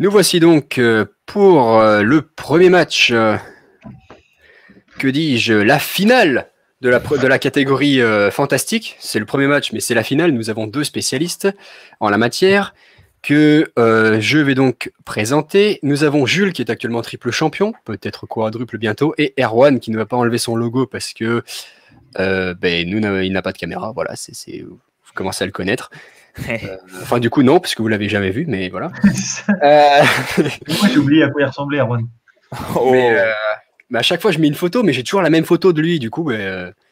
Nous voici donc pour le premier match, que dis-je, la finale de la catégorie fantastique. C'est le premier match, mais c'est la finale. Nous avons deux spécialistes en la matière que je vais donc présenter. Nous avons Jules qui est actuellement triple champion, peut-être quadruple bientôt, et Erwan qui ne va pas enlever son logo parce que il n'a pas de caméra. Voilà, vous commencez à le connaître. Enfin, du coup, non, parce que vous l'avez jamais vu, mais voilà. Moi, j'ai oublié à quoi il ressemblait, Erwan. Mais à chaque fois, je mets une photo, mais j'ai toujours la même photo de lui, du coup.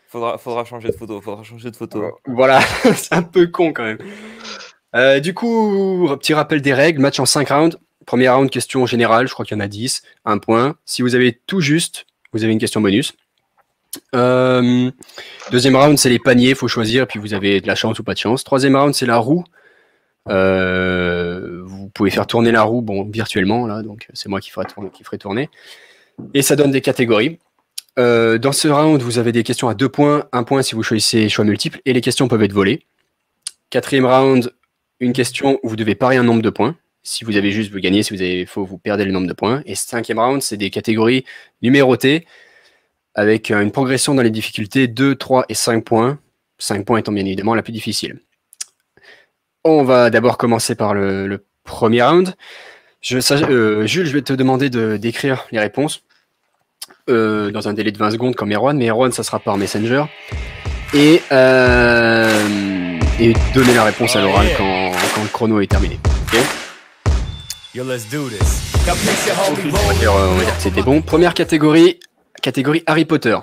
Faudra changer de photo. Voilà, c'est un peu con quand même. Du coup, petit rappel des règles, match en 5 rounds. Premier round, question générale, je crois qu'il y en a 10, 1 point. Si vous avez tout juste, vous avez une question bonus. Deuxième round, c'est les paniers, il faut choisir, puis vous avez de la chance ou pas de chance. Troisième round, c'est la roue. Vous pouvez faire tourner la roue, bon, virtuellement, là, donc c'est moi qui ferai tourner. Et ça donne des catégories. Dans ce round, vous avez des questions à 2 points, 1 point si vous choisissez choix multiples, et les questions peuvent être volées. Quatrième round, une question où vous devez parier un nombre de points. Si vous avez juste, vous gagnez. Si vous avez faux, vous perdez le nombre de points. Et cinquième round, c'est des catégories numérotées, avec une progression dans les difficultés 2, 3 et 5 points. 5 points étant bien évidemment la plus difficile. On va d'abord commencer par le premier round. Jules, je vais te demander d'écrire les réponses dans un délai de 20 secondes comme Erwan, mais Erwan, ça sera par Messenger. Et donner la réponse à l'oral quand le chrono est terminé. Ok. On va dire que c'était bon. Première catégorie Harry Potter.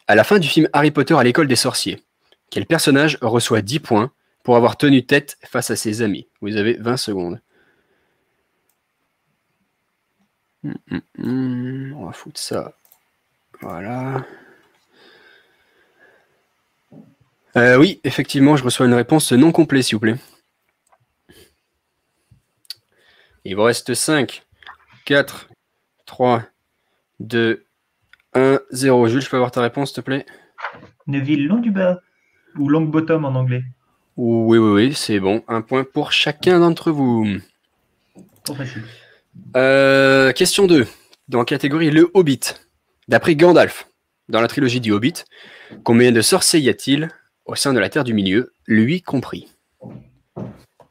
À la fin du film Harry Potter à l'école des sorciers, quel personnage reçoit 10 points pour avoir tenu tête face à ses amis? Vous avez 20 secondes. On va foutre ça. Voilà. Oui, effectivement, je reçois une réponse non complète, s'il vous plaît. Il vous reste 5, 4, 3, 2, 1, 0. Jules, je peux avoir ta réponse, s'il te plaît? Neville Londubat, ou Longbottom en anglais. Oui, c'est bon. 1 point pour chacun d'entre vous. Trop facile. Question 2. Dans la catégorie Le Hobbit. D'après Gandalf, dans la trilogie du Hobbit, combien de sorciers y a-t-il au sein de la Terre du Milieu, lui compris?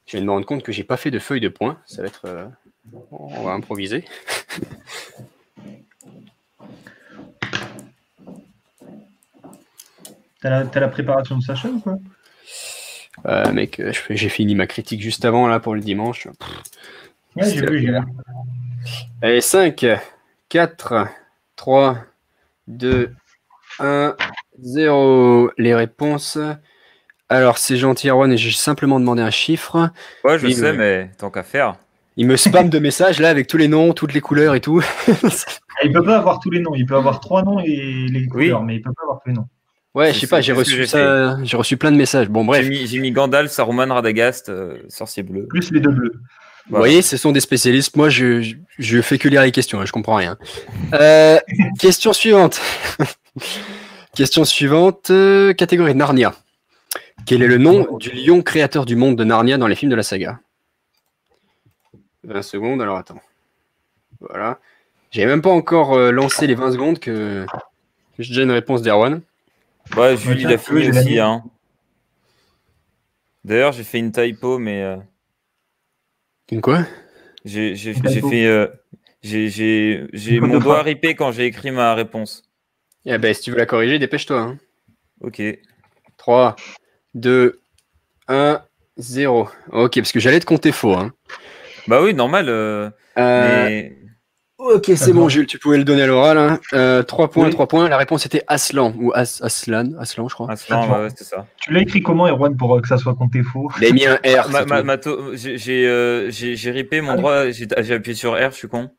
Je viens de me rendre compte que j'ai pas fait de feuille de points. Ça va être... on va improviser. T'as la préparation de Sacha ou quoi? Mec, j'ai fini ma critique juste avant là pour le dimanche. Ouais, j'ai vu. Allez, 5, 4, 3, 2, 1, 0. Les réponses. Alors, c'est gentil, Erwan, et j'ai simplement demandé un chiffre. Ouais, je sais, mais tant qu'à faire. Il me spamme de messages là avec tous les noms, toutes les couleurs et tout. Il peut pas avoir tous les noms. Il peut avoir 3 noms et les couleurs, mais il peut pas avoir tous les noms. Ouais, je sais pas, j'ai reçu plein de messages. Bon, bref. J'ai mis Gandalf, Saruman, Radagast, sorcier bleu. Plus les 2 bleus. Vous voyez, ce sont des spécialistes. Moi, je fais que lire les questions, hein, je comprends rien. Question suivante. Question suivante. Catégorie Narnia. Quel est le nom du lion créateur du monde de Narnia dans les films de la saga? 20 secondes, alors attends. Voilà. J'ai même pas encore lancé les 20 secondes que j'ai déjà une réponse d'Erwan. Ouais, Julie l'a fini aussi. Hein. D'ailleurs, j'ai fait une typo, mais... Une quoi? J'ai fait... j'ai mon doigt ripé quand j'ai écrit ma réponse. Eh ben, si tu veux la corriger, dépêche-toi. Hein. Ok. 3, 2, 1, 0. Ok, parce que j'allais te compter faux. Hein. Bah oui, normal. Mais... Ok, c'est bon, Jules, tu pouvais le donner à l'oral. Hein. 3 points, oui. 3 points. La réponse était Aslan, ou Aslan, je crois. Aslan, ouais, c'est ça. Tu l'as écrit comment, Erwan, pour que ça soit compté faux? Il a mis un R. J'ai ripé mon droit, j'ai appuyé sur R, je suis con.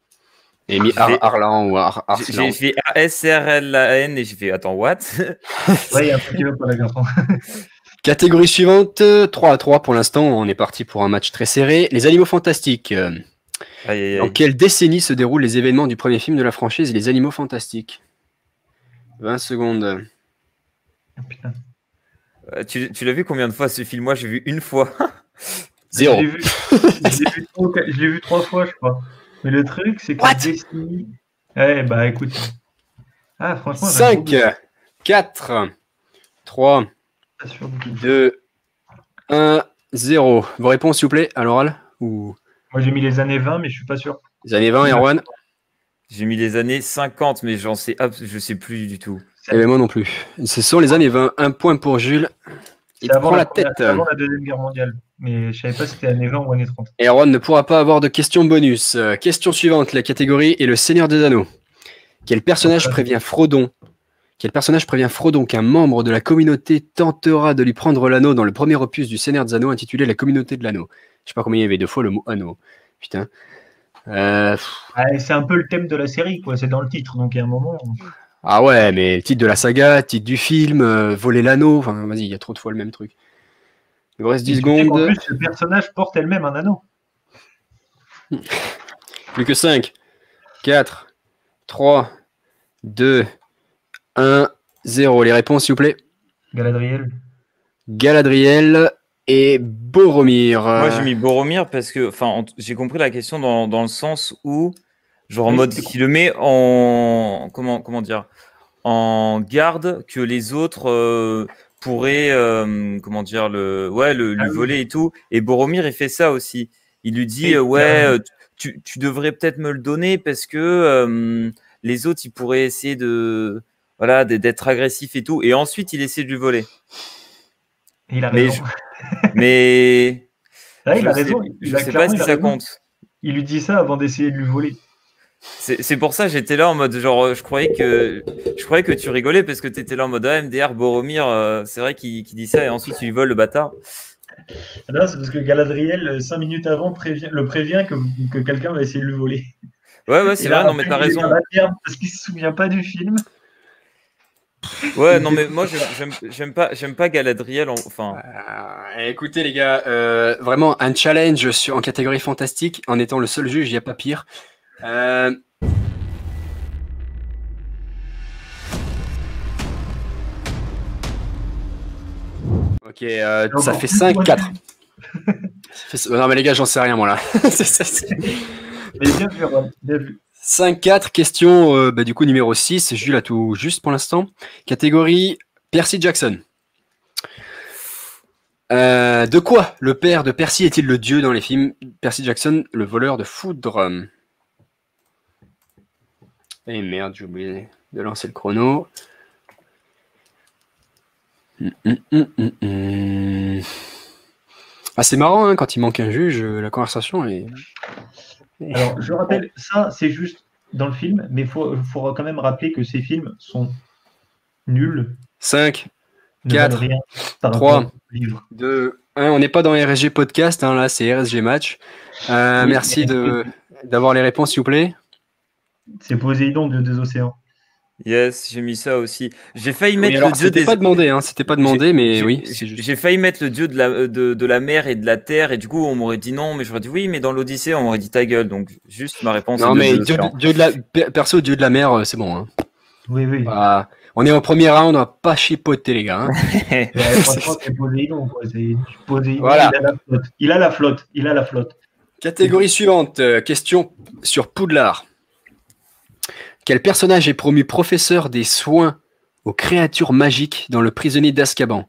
Et mis Arlan ou Arslan. J'ai fait ASRLAN et j'ai fait attends, what? Ouais, il y a un truc qui veut pas la garçon. Catégorie suivante, 3-3 pour l'instant. On est parti pour un match très serré. Les animaux fantastiques. Dans quelle décennie se déroulent les événements du premier film de la franchise Les Animaux Fantastiques? 20 secondes. Oh, putain. Tu l'as vu combien de fois ce film? Moi, j'ai vu une fois. Zéro. Je l'ai vu 3 fois, je crois. Mais le truc, c'est que Destiny... Ouais, bah écoute. Ah, franchement, 5, 4, 3, 2, 1, 0. Vos réponses, s'il vous plaît, à l'oral ou... Moi, j'ai mis les années 20, mais je suis pas sûr. Les années 20, Erwan? J'ai mis les années 50, mais je sais plus du tout. Eh bien, moi non plus. Ce sont les années 20. Un point pour Jules. Il prend la tête. C'est avant la Deuxième Guerre mondiale. Mais je savais pas si c'était années 20 ou années 30. Et Erwan ne pourra pas avoir de question bonus. Question suivante. La catégorie est le Seigneur des Anneaux. Quel personnage prévient Frodon qu'un membre de la communauté tentera de lui prendre l'anneau dans le premier opus du Seigneur des Anneaux intitulé La communauté de l'anneau? Je sais pas combien il y avait 2 fois le mot anneau. Putain. C'est un peu le thème de la série, quoi. C'est dans le titre, donc il y a un moment. Ah ouais, mais le titre de la saga, titre du film, voler l'anneau, enfin vas-y, il y a trop de fois le même truc. Il vous reste 10 secondes. En plus, le personnage porte elle-même un anneau. Plus que 5, 4, 3, 2, 1, 0. Les réponses, s'il vous plaît. Galadriel et Boromir. Moi, j'ai mis Boromir parce que, j'ai compris la question dans le sens où, genre en mode, il le met en, comment dire, en garde que les autres pourraient, lui voler et tout. Et Boromir, il fait ça aussi. Il lui dit, tu devrais peut-être me le donner parce que les autres, ils pourraient essayer d'être agressifs et tout. Et ensuite, il essaie de lui voler. Il a raison. Mais là, il a raison. Je sais pas si ça compte. Il lui dit ça avant d'essayer de lui voler. C'est pour ça j'étais là en mode genre je croyais que tu rigolais parce que tu étais là en mode MDR Boromir, c'est vrai qu'il dit ça et ensuite il lui vole le bâtard. Non, c'est parce que Galadriel 5 minutes avant le prévient que quelqu'un va essayer de lui voler. Ouais, c'est vrai, non mais t'as raison. Parce qu'il se souvient pas du film. Ouais, non mais moi j'aime pas Galadriel. Écoutez les gars, vraiment un challenge en catégorie fantastique. En étant le seul juge, il n'y a pas pire. Ok, ça fait 5-4. Non mais les gars, j'en sais rien moi là. Mais bien vu, bien vu. 5-4, question du coup numéro 6, Jules a tout juste pour l'instant. Catégorie Percy Jackson. De quoi le père de Percy est-il le dieu dans les films Percy Jackson, le voleur de foudre? Eh merde, j'ai oublié de lancer le chrono. Ah, c'est marrant, hein, quand il manque un juge, la conversation est... Alors, je rappelle, ça, c'est juste dans le film, mais il faut quand même rappeler que ces films sont nuls. 5, 4, 3, 2, 1. On n'est pas dans RSG Podcast, hein, là, c'est RSG Match. Merci d'avoir les réponses, s'il vous plaît. C'est Poséidon, dieu des océans. Yes, j'ai mis ça aussi. J'ai failli mettre le dieu des... C'était pas demandé, mais oui. J'ai failli mettre le dieu de la mer et de la terre, et du coup, on m'aurait dit non, mais j'aurais dit oui, mais dans l'Odyssée, on m'aurait dit ta gueule. Donc, juste ma réponse. Non, mais perso, dieu de la mer, c'est bon. Hein. Oui. On est au premier round, on va pas chipoter, les gars. Hein. Franchement, c'est Poséidon. Poséidon, voilà. Il a la flotte. Catégorie suivante. Question sur Poudlard. Quel personnage est promu professeur des soins aux créatures magiques dans Le Prisonnier d'Azkaban?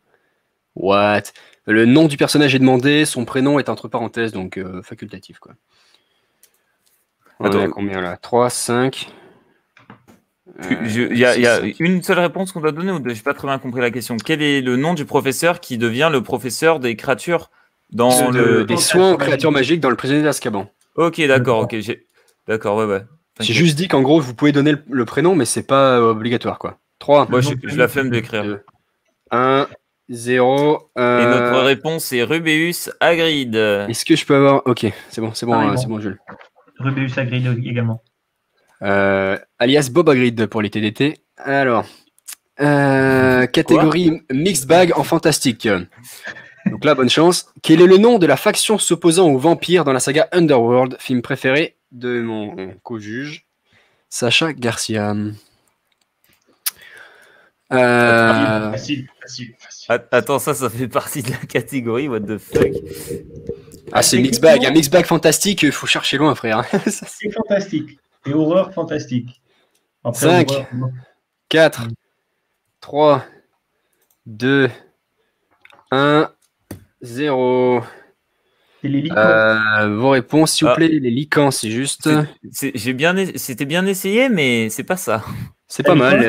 What? Le nom du personnage est demandé, son prénom est entre parenthèses, donc facultatif, quoi. On a combien là? 3, 5. Il y a une seule réponse qu'on doit donner ou j'ai pas très bien compris la question. Quel est le nom du professeur qui devient le professeur des créatures dans des soins aux créatures magiques dans Le Prisonnier d'Azkaban? Ok, d'accord, d'accord, ouais. J'ai juste dit qu'en gros, vous pouvez donner le prénom, mais c'est pas obligatoire, quoi. 3. Moi, j'ai la flemme d'écrire. 1, 0. Et notre réponse est Rubeus Hagrid. Est-ce que je peux avoir... Ok, c'est bon, Jules. Rubeus Hagrid également. Alias Bob Hagrid pour les TDT. Alors, catégorie Mixed Bag en fantastique. Donc là, bonne chance. Quel est le nom de la faction s'opposant aux vampires dans la saga Underworld, film préféré de mon co-juge, Sacha Garcia? Facile. Attends, ça fait partie de la catégorie, what the fuck? Ah, c'est mix bag. Un mix bag fantastique, il faut chercher loin, frère. C'est fantastique. Et horreur fantastique. Après, 5, horreur, 4, 3, 2, 1, 0. c'est les licans. Vos réponses, s'il vous plaît. Les licans, c'est juste. C'était bien essayé, mais c'est pas ça. C'est pas mal,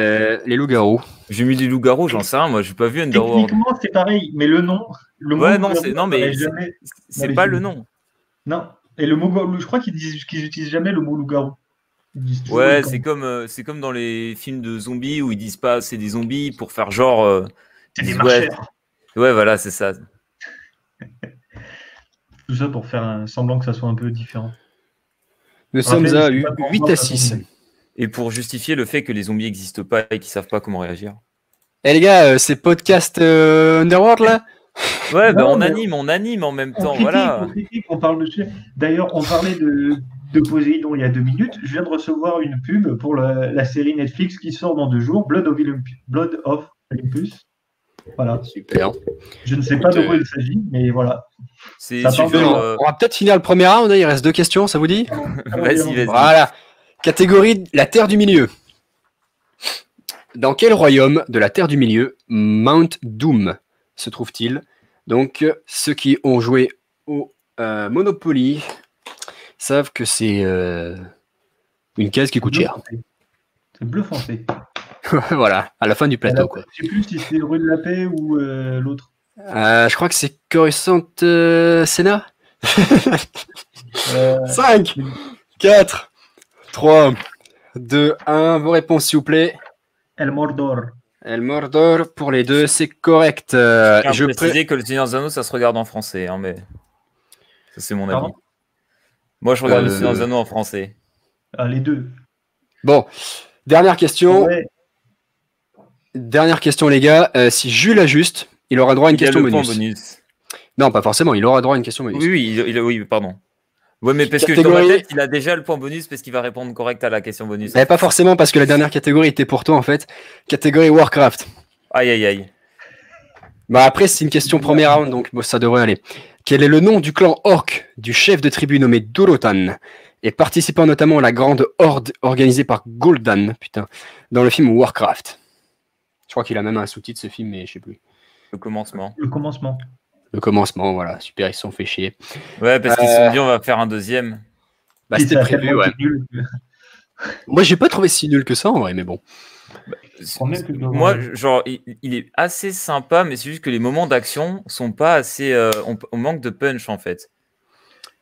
les loups-garous. J'ai mis des loups-garous, j'en sais rien, moi, j'ai pas vu Underworld. Techniquement, c'est pareil, mais le nom. Ouais, non, mais c'est pas le nom. Non. Et le mot, je crois qu'ils utilisent jamais le mot loup-garou. Ouais, c'est comme dans les films de zombies où ils disent pas c'est des zombies pour faire genre. C'est des marcheurs. Ouais, voilà, c'est ça. Tout ça pour faire un semblant que ça soit un peu différent. Nous sommes à 8 à 6. Et pour justifier le fait que les zombies n'existent pas et qu'ils savent pas comment réagir. Eh les gars, c'est podcast Underworld là? Ouais, bah on anime en même temps, voilà. On parle de... D'ailleurs, on parlait de Poséidon il y a 2 minutes. Je viens de recevoir une pub pour la série Netflix qui sort dans 2 jours, Blood of Olympus. Voilà. Super. Je ne sais pas de quoi il s'agit, mais voilà. C'est super. On va peut-être finir le premier round, il reste 2 questions, ça vous dit? Vas-y. Voilà. Catégorie la Terre du Milieu. Dans quel royaume de la Terre du Milieu Mount Doom se trouve-t-il? Donc, ceux qui ont joué au Monopoly savent que c'est une case qui coûte cher. C'est bleu foncé. Voilà, à la fin du plateau. Quoi. Je ne sais plus si c'est Rue de la Paix ou l'autre. Je crois que c'est Coruscant Sénat. 5, 4, 3, 2, 1. Vos réponses, s'il vous plaît. El Mordor. El Mordor, pour les deux, c'est correct. Je précisais que le Seigneur des Anneaux, ça se regarde en français, hein, mais ça, c'est mon avis. Moi, je regarde le Seigneur des Anneaux en français. Ah, les deux. Bon, dernière question. Ouais. Dernière question, les gars. Si Jules a juste, il aura droit à une question bonus. Non, pas forcément, il aura droit à une question bonus. Oui, pardon. Ouais, mais parce que dans ma tête, il a déjà le point bonus parce qu'il va répondre correct à la question bonus. Mais pas forcément, parce que la dernière catégorie était pour toi, en fait. Catégorie Warcraft. Aïe. Bah après, c'est une question premier round, donc bon, ça devrait aller. Quel est le nom du clan orc du chef de tribu nommé Durotan et participant notamment à la grande horde organisée par Gul'dan, dans le film Warcraft? Je crois qu'il a même un sous-titre, ce film, mais je sais plus. Le commencement. Le commencement, voilà. Super, ils se sont fait chier. Ouais, parce qu'ils se sont dit, on va faire un deuxième. Bah, c'était prévu, ouais. Moi, j'ai pas trouvé si nul que ça, en vrai, mais bon. Moi, genre, il est assez sympa, mais c'est juste que les moments d'action sont pas assez... on manque de punch, en fait.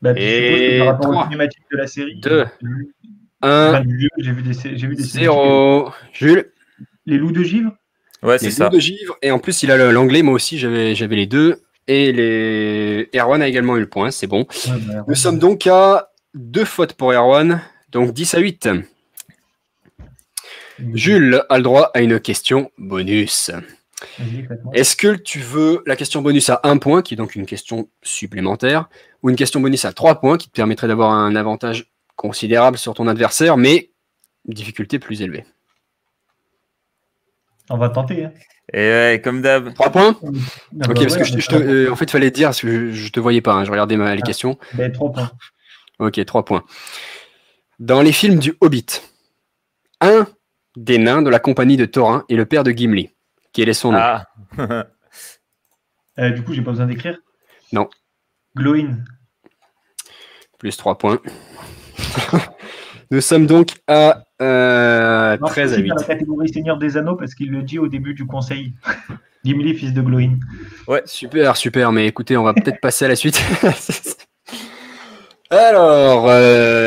Bah, et par rapport aux cinématiques de la série. 2, 1, j'ai vu des 0. Jules. Les loups de givre. Ouais, c'est ça. Les loups de givre. Et en plus, il a l'anglais. Moi aussi, j'avais les deux. Et Erwan a également eu le point. C'est bon. Ouais, bah, nous sommes donc à 2 fautes pour Erwan. Donc 10 à 8. Jules a le droit à une question bonus. Est-ce que tu veux la question bonus à 1 point, qui est donc une question supplémentaire, ou une question bonus à 3 points, qui te permettrait d'avoir un avantage considérable sur ton adversaire, mais une difficulté plus élevée? On va tenter. Hein. Et ouais, comme d'hab. 3 points. Ok, parce que en fait, il fallait te dire, parce que je te voyais pas, hein, je regardais les questions. 3 points. Ok, 3 points. Dans les films du Hobbit, un des nains de la compagnie de Thorin est le père de Gimli. Quel est son nom? Du coup, j'ai pas besoin d'écrire? Non. Glowin. Plus 3 points. Nous sommes donc à 13 à 8. Dans la catégorie Seigneur des Anneaux, parce qu'il le dit au début du conseil. Gimli, fils de Glowin. Ouais, super. Mais écoutez, on va peut-être passer à la suite. Alors,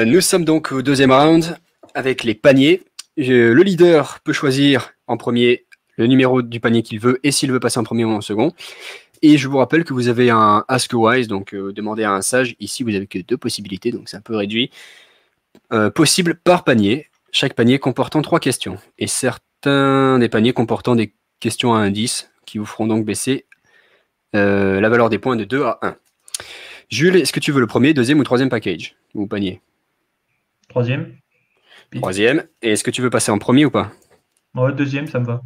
nous sommes donc au 2e round avec les paniers. Le leader peut choisir en premier le numéro du panier qu'il veut et s'il veut passer en premier ou en second. Et je vous rappelle que vous avez un Ask Wise, donc demander à un sage. Ici, vous n'avez que 2 possibilités, donc c'est un peu réduit. Possible par panier, chaque panier comportant 3 questions. Et certains des paniers comportant des questions à indice qui vous feront donc baisser la valeur des points de 2 à 1. Jules, est-ce que tu veux le premier, 2e ou 3e package ou panier? 3e. 3e. Et est-ce que tu veux passer en premier ou pas? Ouais, 2e, ça me va.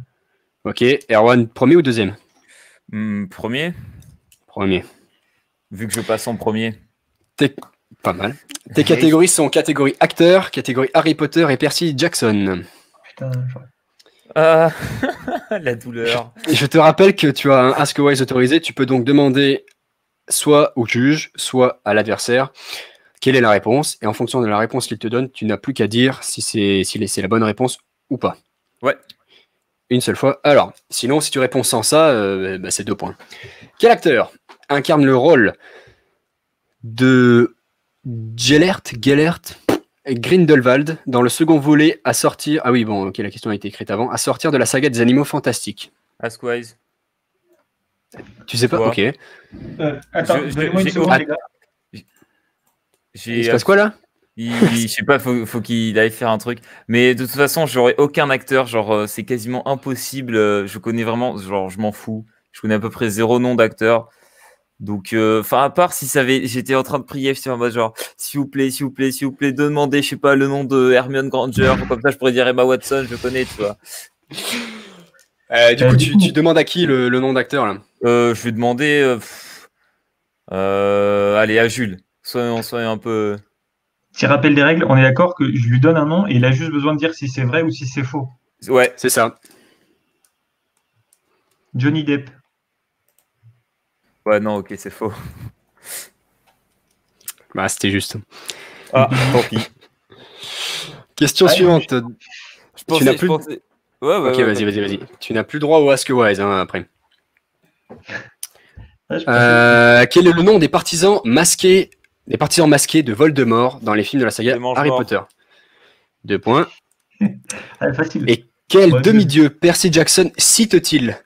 Ok. Erwan, premier ou 2e? Premier. Premier. Vu que je passe en premier. Pas mal. Tes catégories sont catégorie acteur, catégorie Harry Potter et Percy Jackson. Putain, La douleur. Je te rappelle que tu as un Ask Wise autorisé. Tu peux donc demander soit au juge, soit à l'adversaire quelle est la réponse. Et en fonction de la réponse qu'il te donne, tu n'as plus qu'à dire si c'est la bonne réponse ou pas. Ouais. Une seule fois. Alors, sinon, si tu réponds sans ça, c'est 2 points. Quel acteur incarne le rôle de Gellert Grindelwald dans le second volet à sortir... Ah oui, bon, ok, la question a été écrite avant. À sortir de la saga des Animaux Fantastiques. Askwise. Tu sais pas? Ouais. Ok. Attends, donnez-moi une seconde, les gars. Il se passe quoi là? Je sais pas, faut qu'il aille faire un truc. Mais de toute façon, j'aurais aucun acteur. Genre, c'est quasiment impossible. Je connais vraiment, genre, je m'en fous. Je connais à peu près 0 nom d'acteur. Donc, à part si j'étais en train de prier, j'étais en mode genre, s'il vous plaît, demandez, je sais pas, le nom de Hermione Granger. Comme ça, je pourrais dire Emma Watson, je connais, tu vois. Du coup, tu demandes à qui le nom d'acteur là? Je vais demander, allez, à Jules. Soyons un peu. Petit rappel des règles, on est d'accord que je lui donne un nom et il a juste besoin de dire si c'est vrai ou si c'est faux. Ouais, C'est ça. Johnny Depp. Ouais, non, ok, c'est faux. Bah, c'était juste. Ah, tant pis. Question suivante. Je n'as plus- pensais... Ouais, Ok, vas-y. Tu n'as plus droit au Ask Wise après. Ouais, je pensais- Quel est le nom des partisans masqués de Voldemort dans les films de la saga Les Mange-Morts. Harry Potter? 2 points. Ah, facile. Et quel Ouais, demi-dieu Percy Jackson cite-t-il?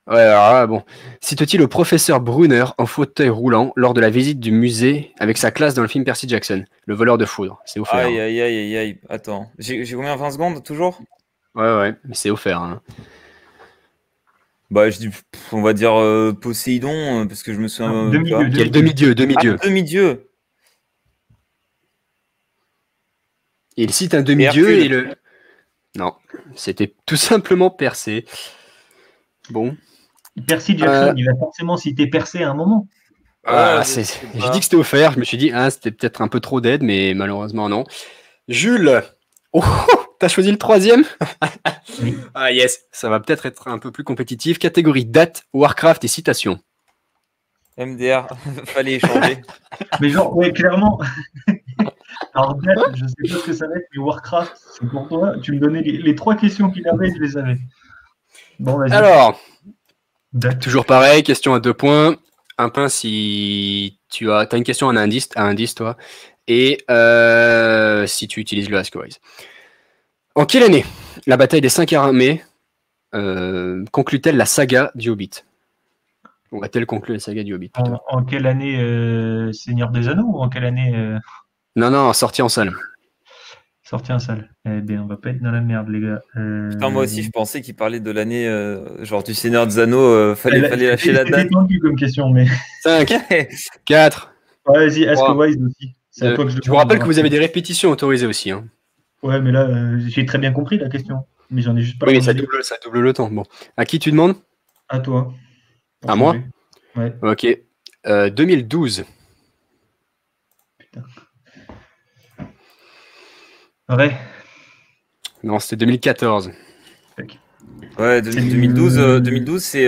Ouais, alors là, bon. Cite-t-il au professeur Brunner en fauteuil roulant lors de la visite du musée avec sa classe dans le film Percy Jackson, le voleur de foudre? C'est offert. Aïe. Attends, j'ai combien? 20 secondes toujours? Ouais, mais c'est offert. Hein. Bah, je dis, on va dire Poséidon, parce que je me souviens. Non, demi-dieu, pas. Quel demi-dieu? Demi-dieu. Ah, demi-dieu. Il cite un demi-dieu Hercule. et le. Non, c'était tout simplement Percé. Bon. Percy Jackson, il va forcément citer Percé à un moment. Ah, je sais j'ai pas. dit que c'était offert. Je me suis dit, c'était peut-être un peu trop d'aide, mais malheureusement, non. Jules, oh, t'as choisi le 3e? Oui. Ah, yes, ça va peut-être être un peu plus compétitif. Catégorie date, Warcraft et citations. MDR, fallait échanger. Mais genre, ouais, clairement. Alors, date, je sais pas ce que ça va être, mais Warcraft, c'est pour toi. Tu me donnais les 3 questions qu'il avait, je les avais. Bon, vas-y. Alors, Date. toujours pareil, question à 2 points. Un point si tu as une question à indice, toi. Et si tu utilises le Ask-Wise. En quelle année la bataille des 5 armées conclut-elle la saga du Hobbit? Ou a-t-elle conclu la saga du Hobbit plutôt? En quelle année Seigneur des Anneaux ou en quelle année Non, sortie en salle. sorti en salle? Eh bien, on va pas être dans la merde, les gars. Putain, moi aussi, je pensais qu'il parlait de l'année genre du Seigneur des Anneaux. Fallait lâcher la date. C'était tendu comme question, mais. 5, 4. Ouais, vas-y, Ask Trois. Wise aussi. C'est à toi que je Je vous rappelle que vous avez des répétitions autorisées aussi. Hein. Ouais, mais là, j'ai très bien compris la question. Mais j'en ai juste pas Oui, mais ça compris. double le temps. Bon. À qui tu demandes? À toi. Pour À moi? changer. Ouais. Ok. 2012. Vrai. Non, c'était 2014. Ouais, C'est 2012, le- 2012 c'est.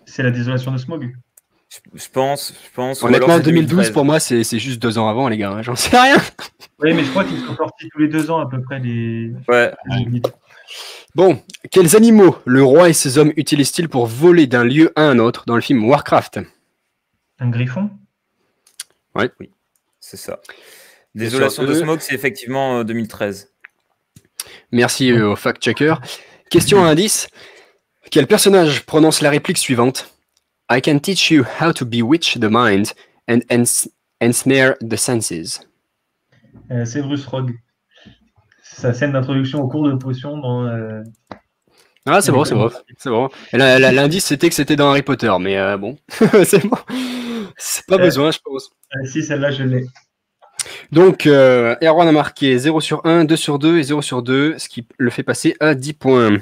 C'est la désolation de Smog. Je pense. ou alors Honnêtement, c'est 2012 2013. pour moi, c'est juste 2 ans avant, les gars. Hein. J'en sais rien. Oui, mais je crois qu'ils sont sortis tous les 2 ans à peu près les. Ouais. Bon, quels animaux le roi et ses hommes utilisent-ils pour voler d'un lieu à un autre dans le film Warcraft? Un griffon. C'est ça. Désolation sur de eux. Smog, c'est effectivement 2013. Merci au fact-checker. Question à indice. Quel personnage prononce la réplique suivante? I can teach you how to bewitch the mind and ensnare the senses. Severus Rogue. C'est sa scène d'introduction au cours de potion dans. Ah, c'est bon. Et l'indice, c'était que c'était dans Harry Potter, mais bon, c'est bon. C'est pas besoin, je pense. Si, celle-là, je l'ai. Donc, Erwan a marqué 0 sur 1, 2 sur 2 et 0 sur 2, ce qui le fait passer à 10 points.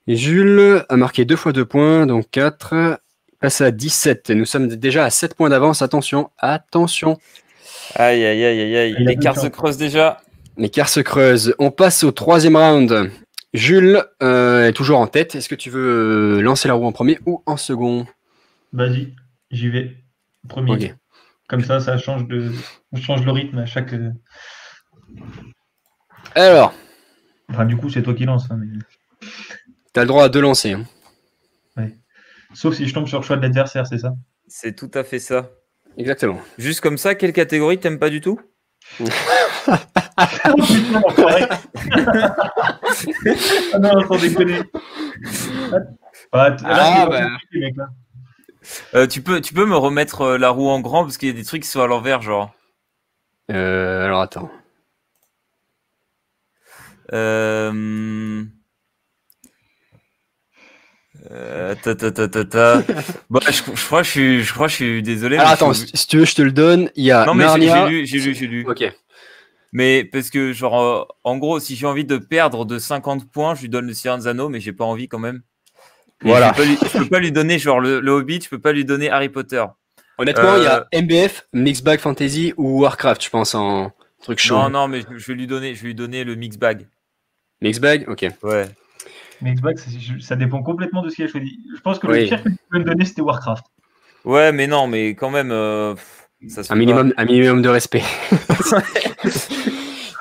Et Jules a marqué 2 fois 2 points, donc 4. passe à 17. Et nous sommes déjà à 7 points d'avance. Attention, attention. Aïe, aïe, aïe, aïe, aïe. Il a L'écart plus de se temps. creuse déjà. L'écart se creuse. On passe au 3e round. Jules est toujours en tête. Est-ce que tu veux lancer la roue en premier ou en second? Vas-y, j'y vais. Premier. Ok. Comme ça change le rythme à chaque. Alors, Enfin, du coup, c'est toi qui lance. Hein, mais... tu as le droit à 2 lancers. Hein. Sauf si je tombe sur le choix de l'adversaire, c'est ça? C'est tout à fait ça. Exactement. Juste comme ça, quelle catégorie t'aimes pas du tout? Ah non, sans déconner. Mec, là. Tu peux me remettre la roue en grand parce qu'il y a des trucs qui sont à l'envers, genre. Alors, attends. Bon, je crois que je suis désolé. Alors, mais attends, si tu veux, je te le donne. Il y a non, mais Narnia. j'ai lu. Ok. Mais parce que, genre, en gros, si j'ai envie de perdre de 50 points, je lui donne le Seigneur des Anneaux, mais j'ai pas envie quand même. Et Voilà. Je peux pas lui donner, genre, le Hobbit, je peux pas lui donner Harry Potter. Honnêtement, il y a MBF, Mixed Bag Fantasy ou Warcraft, je pense, en truc chaud. Non, mais je vais lui donner le Mix Bag. Mixed Bag, ok. Ouais. Mais Xbox, ça dépend complètement de ce qu'il a choisi. Je pense que le Oui. pire que tu peux me donner, c'était Warcraft. Ouais, mais non, mais quand même, ça se fait Un minimum de respect.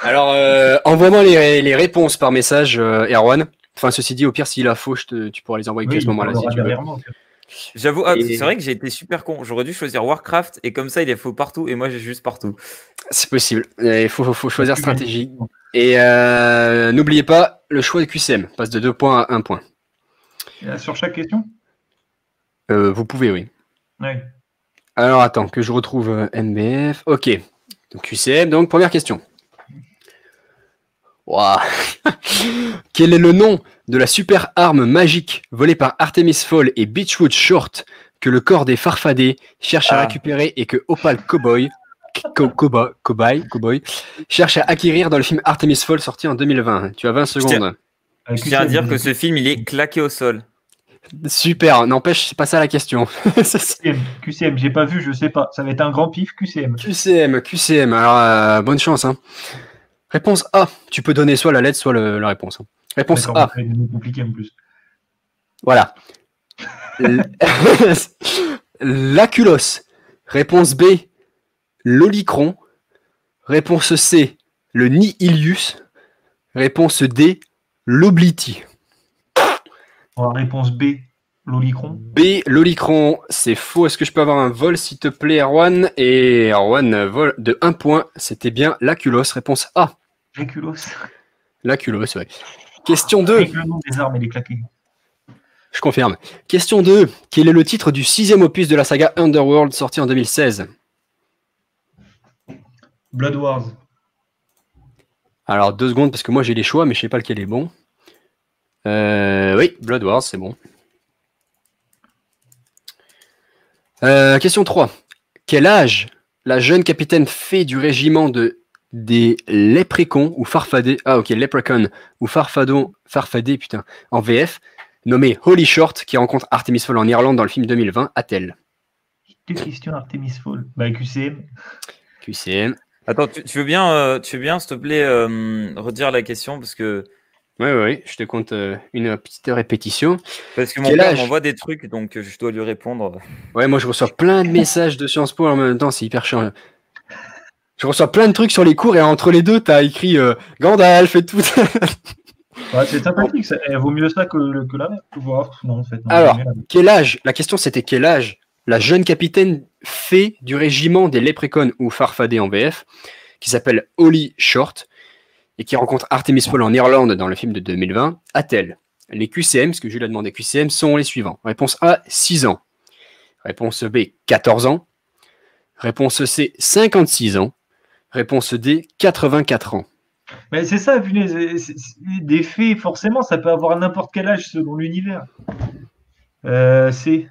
Alors, envoie-moi les réponses par message, Erwan. Enfin, ceci dit, au pire, s'il a faux, tu pourras les envoyer à ce moment-là si tu veux. J'avoue, c'est vrai que j'ai été super con. J'aurais dû choisir Warcraft et comme ça, il est faux partout et moi, j'ai juste partout. C'est possible. Il faut choisir stratégie. Et n'oubliez pas, le choix de QCM passe de 2 points à 1 point. Sur chaque question? Vous pouvez, oui. Oui. Alors, attends, que je retrouve MBF. Ok. Donc, QCM, donc, première question. Wow. Quel est le nom de la super arme magique volée par Artemis Fowl et Beechwood Short que le corps des Farfadets cherche à récupérer et que Opal Cowboy cherche à acquérir dans le film Artemis Fowl sorti en 2020? Tu as 20 secondes. Je tiens à dire que ce film, il est claqué au sol. Super, n'empêche, c'est pas ça la question. QCM, j'ai pas vu, je sais pas. Ça va être un grand pif, QCM. QCM. Alors, bonne chance. Hein. Réponse A. Tu peux donner soit la lettre, soit la réponse. Hein. Réponse A. C'est compliqué en plus. Voilà. L'aculos. Réponse B. L'olicron. Réponse C. Le Nihilius. Réponse D. L'obliti. Réponse B. L'olicron. B. L'olicron. C'est faux. Est-ce que je peux avoir un vol, s'il te plaît, Erwan? Et Erwan, vol de 1 point. C'était bien l'aculos. Réponse A. L'aculos, ouais. Question 2. Avec le nom des armes et les claqués. Je confirme. Question 2. Quel est le titre du 6e opus de la saga Underworld sorti en 2016? Blood Wars. Alors, 2 secondes, parce que moi j'ai les choix, mais je sais pas lequel est bon. Oui, Blood Wars, c'est bon. Question 3. Quel âge la jeune capitaine fée du régiment des Léprechauns ou Farfadets, Leprechaun ou Farfadets, putain, en VF, nommée Holly Short, qui rencontre Artemis Fowl en Irlande dans le film 2020, a-t-elle? Quelle question Artemis Fowl? Bah, QCM. QCM. Attends, tu veux bien, s'il te plaît, redire la question parce que. Oui, je te compte une petite répétition. Parce que mon père m'envoie des trucs, donc je dois lui répondre. Ouais, moi je reçois plein de messages de Sciences Po en même temps, c'est hyper chiant. Je reçois plein de trucs sur les cours et entre les deux, t'as écrit Gandalf et tout. Ouais, c'est sympathique, elle vaut mieux ça que la mer. Non, en fait, non, alors, quel âge? La question c'était quel âge la jeune capitaine fée du régiment des Léprechauns ou Farfadets en VF, qui s'appelle Holly Short, et qui rencontre Artemis Fowl en Irlande dans le film de 2020, a-t-elle? Les QCM, ce que Jules a demandé QCM, sont les suivants. Réponse A, 6 ans. Réponse B, 14 ans. Réponse C, 56 ans. Réponse D, 84 ans. Mais c'est ça, des faits, forcément, ça peut avoir n'importe quel âge selon l'univers. C.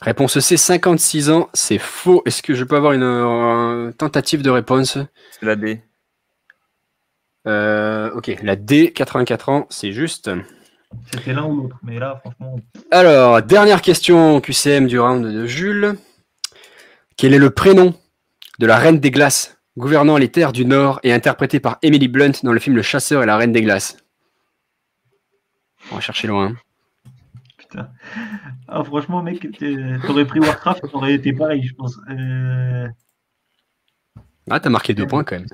Réponse C, 56 ans, c'est faux. Est-ce que je peux avoir une tentative de réponse? C'est la D. Ok, la D, 84 ans, c'est juste. C'était l'un ou l'autre. Mais là, franchement. Alors, dernière question QCM du round de Jules. Quel est le prénom de la Reine des Glaces, gouvernant les terres du Nord et interprétée par Emily Blunt dans le film Le Chasseur et la Reine des Glaces? On va chercher loin. Putain. Ah, franchement, mec, t'aurais pris Warcraft, t'aurais été pareil, je pense. Ah, t'as marqué 2 points quand même.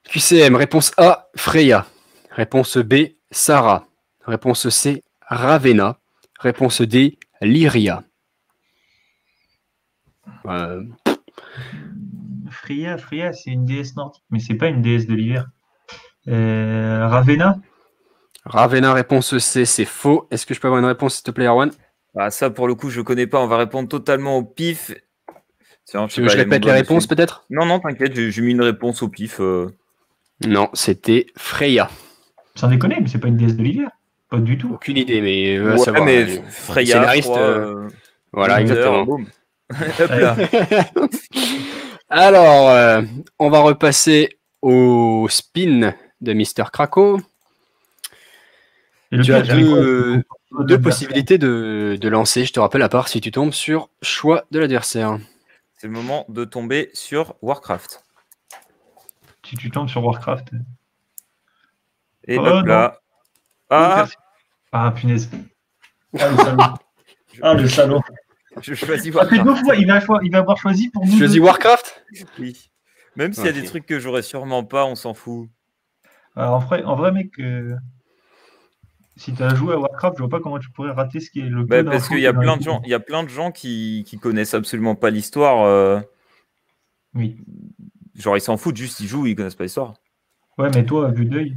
QCM, réponse A, Freya. Réponse B, Sarah. Réponse C, Ravenna. Réponse D, Lyria. Freya, c'est une déesse nordique, mais c'est pas une déesse de l'hiver. Ravenna? Ravenna, réponse C, c'est faux. Est-ce que je peux avoir une réponse, s'il te plaît, Erwan? Ah, ça, pour le coup, je connais pas. On va répondre totalement au pif. Tiens, Tu veux que je répète les réponses, peut-être? Non, t'inquiète, j'ai mis une réponse au pif. Non, c'était Freya. Sans déconner, mais c'est pas une déesse de l'hiver. Pas du tout. Aucune idée, mais Ouais, savoir. mais Freya, scénariste, voilà, exactement. Boum. Hop là. Alors, on va repasser au spin de Mister Krakow. Tu as deux possibilités de lancer, je te rappelle, à part si tu tombes sur choix de l'adversaire. C'est le moment de tomber sur Warcraft. Si tu tombes sur Warcraft. Et hop là. Ah, punaise. Le salaud. Je choisis Ça fait Warcraft. 2 fois, il va avoir choisi pour nous. Tu choisis Warcraft? Oui. Même s'il y a des trucs que j'aurais sûrement pas, on s'en fout. Alors, en vrai, mec, si tu as joué à Warcraft, je vois pas comment tu pourrais rater ce qui est le Bah, parce qu'il y a plein de gens qui connaissent absolument pas l'histoire. Oui. Genre, ils s'en foutent, juste ils jouent, ils connaissent pas l'histoire. Ouais, mais toi, à vue d'œil,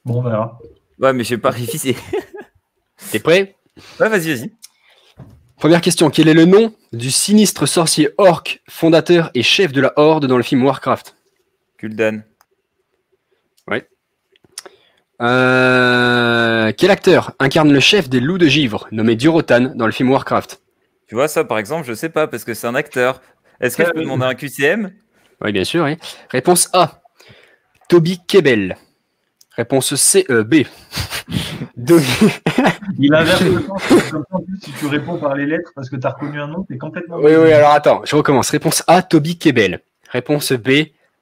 bon, on verra. Ouais, mais j'ai pas révisé. T'es prêt? Ouais, vas-y. Première question, quel est le nom du sinistre sorcier orc, fondateur et chef de la Horde dans le film Warcraft? Kul'dan. Ouais. Quel acteur incarne le chef des loups de givre, nommé Durotan, dans le film Warcraft? Tu vois, ça, par exemple, je sais pas, parce que c'est un acteur. Est-ce que je peux demander un QCM? Oui, bien sûr. Oui. Réponse A, Toby Kebbell. Réponse C, B. Il inverse le sens. Comme ça, en plus, si tu réponds par les lettres parce que tu as reconnu un nom, t'es complètement. Oui, alors attends, je recommence. Réponse A, Toby Kebbell. Réponse B,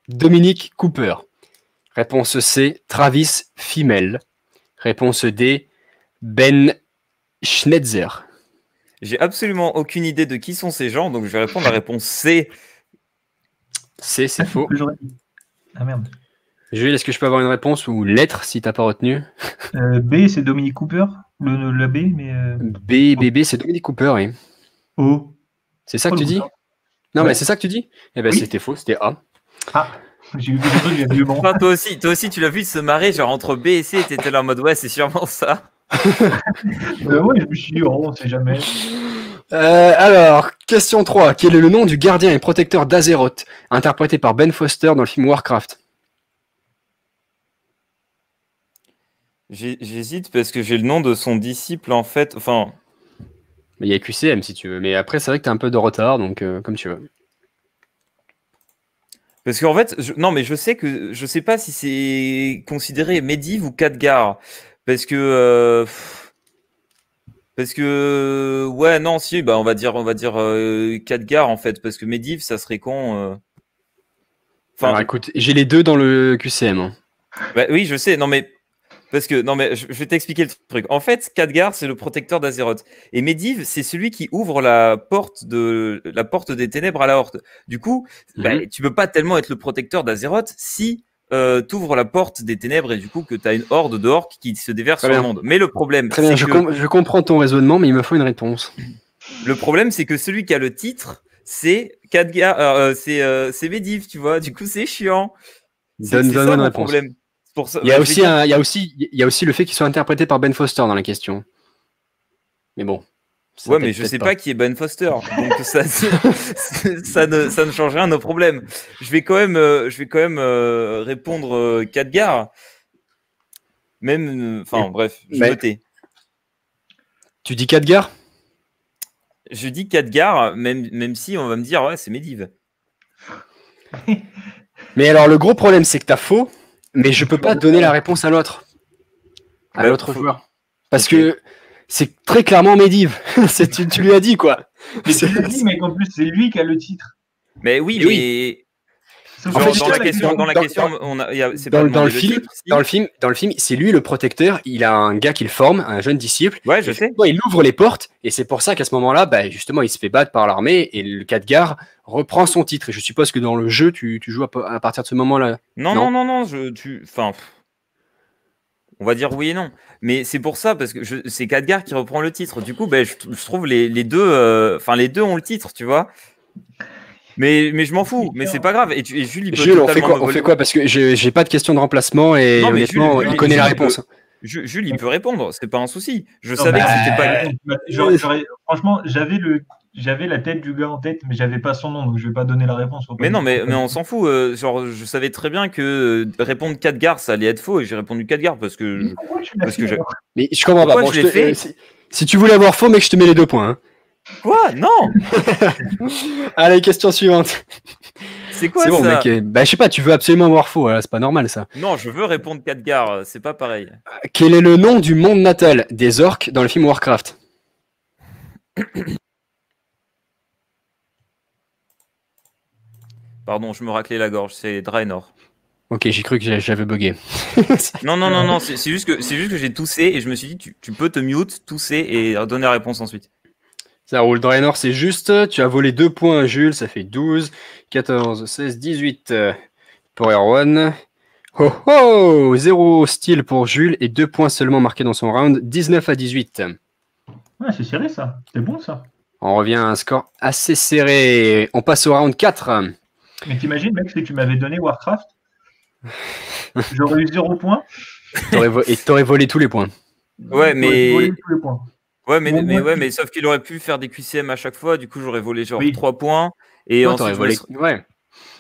Dominic Cooper. Réponse C, Travis Fimmel. Réponse D, Ben Schnetzer. J'ai absolument aucune idée de qui sont ces gens, donc je vais répondre à la réponse C. C, c'est faux. Ah merde. Jules, est-ce que je peux avoir une réponse ou lettre si t'as pas retenu? B, c'est Dominic Cooper. Le B, mais. B, c'est Dominic Cooper, oui. O. C'est ça que tu dis? Non, mais c'est ça que tu dis? Eh ben, c'était faux, c'était A. Ah, j'ai eu des trucs, j'ai vu bon. Enfin, toi aussi, tu l'as vu se marrer, genre entre B et C, t'étais là en mode ouais, c'est sûrement ça. Ouais, je me suis dit, on sait jamais. Alors, question 3. Quel est le nom du gardien et protecteur d'Azeroth, interprété par Ben Foster dans le film Warcraft? J'hésite parce que j'ai le nom de son disciple en fait. Enfin. Il y a QCM si tu veux, mais après c'est vrai que t'as un peu de retard, donc comme tu veux. Parce qu'en fait, je sais pas si c'est considéré Medivh ou Khadgar, parce que ouais non si bah on va dire Khadgar en fait, parce que Medivh ça serait con. Enfin, alors écoute, j'ai les deux dans le QCM. Hein. Bah, oui, je sais. Non mais je vais t'expliquer le truc. En fait, Khadgar, c'est le protecteur d'Azeroth. Et Medivh, c'est celui qui ouvre la porte des ténèbres à la Horde. Du coup, tu peux pas tellement être le protecteur d'Azeroth si tu ouvres la porte des ténèbres et du coup que tu as une horde de orques qui se déverse sur le monde. Mais le problème, très bien, je comprends ton raisonnement, mais il me faut une réponse. Le problème, c'est que celui qui a le titre, c'est Khadgar, c'est Medivh, tu vois. Du coup, c'est chiant. Donne une réponse. Problème. Pour ça, il y a aussi le fait qu'il soit interprété par Ben Foster dans la question. Mais bon. Ouais, mais je sais pas qui est Ben Foster. Donc ça ne change rien à nos problèmes. Je vais quand même répondre Khadgar. Même, bref, je me tais. Tu dis Khadgar? Je dis Khadgar, même si on va me dire ouais, c'est Medivh. Mais alors le gros problème, c'est que t'as faux. Mais je peux pas donner la réponse à l'autre. À l'autre joueur. Parce que c'est très clairement Medivh. Tu lui as dit, quoi. Mais tu l'as dit, mais qu'en plus, c'est lui qui a le titre. Mais oui, Et mais. Sauf En que fait, Genre, dans la question, c'est pas dans le demandé film, titre, si. dans le film, c'est lui le protecteur. Il a un gars qu'il forme, un jeune disciple. Ouais, je Et sais. justement, il ouvre les portes et c'est pour ça qu'à ce moment-là, bah, justement, il se fait battre par l'armée et le Khadgar reprend son titre. Et je suppose que dans le jeu, tu joues à partir de ce moment-là. Non. Enfin, on va dire oui et non. Mais c'est pour ça, parce que c'est Khadgar qui reprend le titre. Du coup, ben, je trouve les deux, les deux ont le titre, tu vois. Mais je m'en fous, mais c'est pas grave. Et Jules, il peut Jules, totalement on fait quoi? Parce que j'ai pas de question de remplacement et Non, mais honnêtement, Jules, il connaît la Jules, réponse. Jules, il peut répondre, c'est pas un souci. Je Non, savais bah, que c'était pas. franchement, j'avais la tête du gars en tête, mais j'avais pas son nom, donc je vais pas donner la réponse. Mais non, mais on s'en fout. Genre, je savais très bien que répondre Khadgar, ça allait être faux, et j'ai répondu Khadgar parce que. Pourquoi tu l'as Parce que fait, je- alors Mais je comprends pas. Pourquoi Bon, je l'ai fait si tu voulais avoir faux, mec, je te mets les 2 points. Hein. Quoi? Non! Allez, question suivante. C'est quoi C'est bon, ça? mec. Bah, je sais pas, tu veux absolument avoir faux. Voilà, c'est pas normal ça. Non, je veux répondre Khadgar, c'est pas pareil. Quel est le nom du monde natal des orques dans le film Warcraft? Pardon, je me raclais la gorge, c'est Draenor. Ok, j'ai cru que j'avais bugué. Non, c'est juste que j'ai toussé et je me suis dit, tu peux te mute, tousser et donner la réponse ensuite. Ça roule, Draenor, c'est juste. Tu as volé 2 points, Jules. Ça fait 12, 14, 16, 18 pour Erwan. Oh oh! 0 style pour Jules et 2 points seulement marqués dans son round. 19 à 18. Ouais, c'est serré ça. C'est bon ça. On revient à un score assez serré. On passe au round 4. Mais t'imagines, mec, si tu m'avais donné Warcraft, j'aurais eu 0 points. Et t'aurais volé tous les points. Ouais, mais. J'aurais volé tous les points. Ouais, mais, Bon, mais, moi, ouais, mais sauf qu'il aurait pu faire des QCM à chaque fois, du coup j'aurais volé genre Oui. 3 points. Et Toi, ensuite, t'aurais volé. Ouais.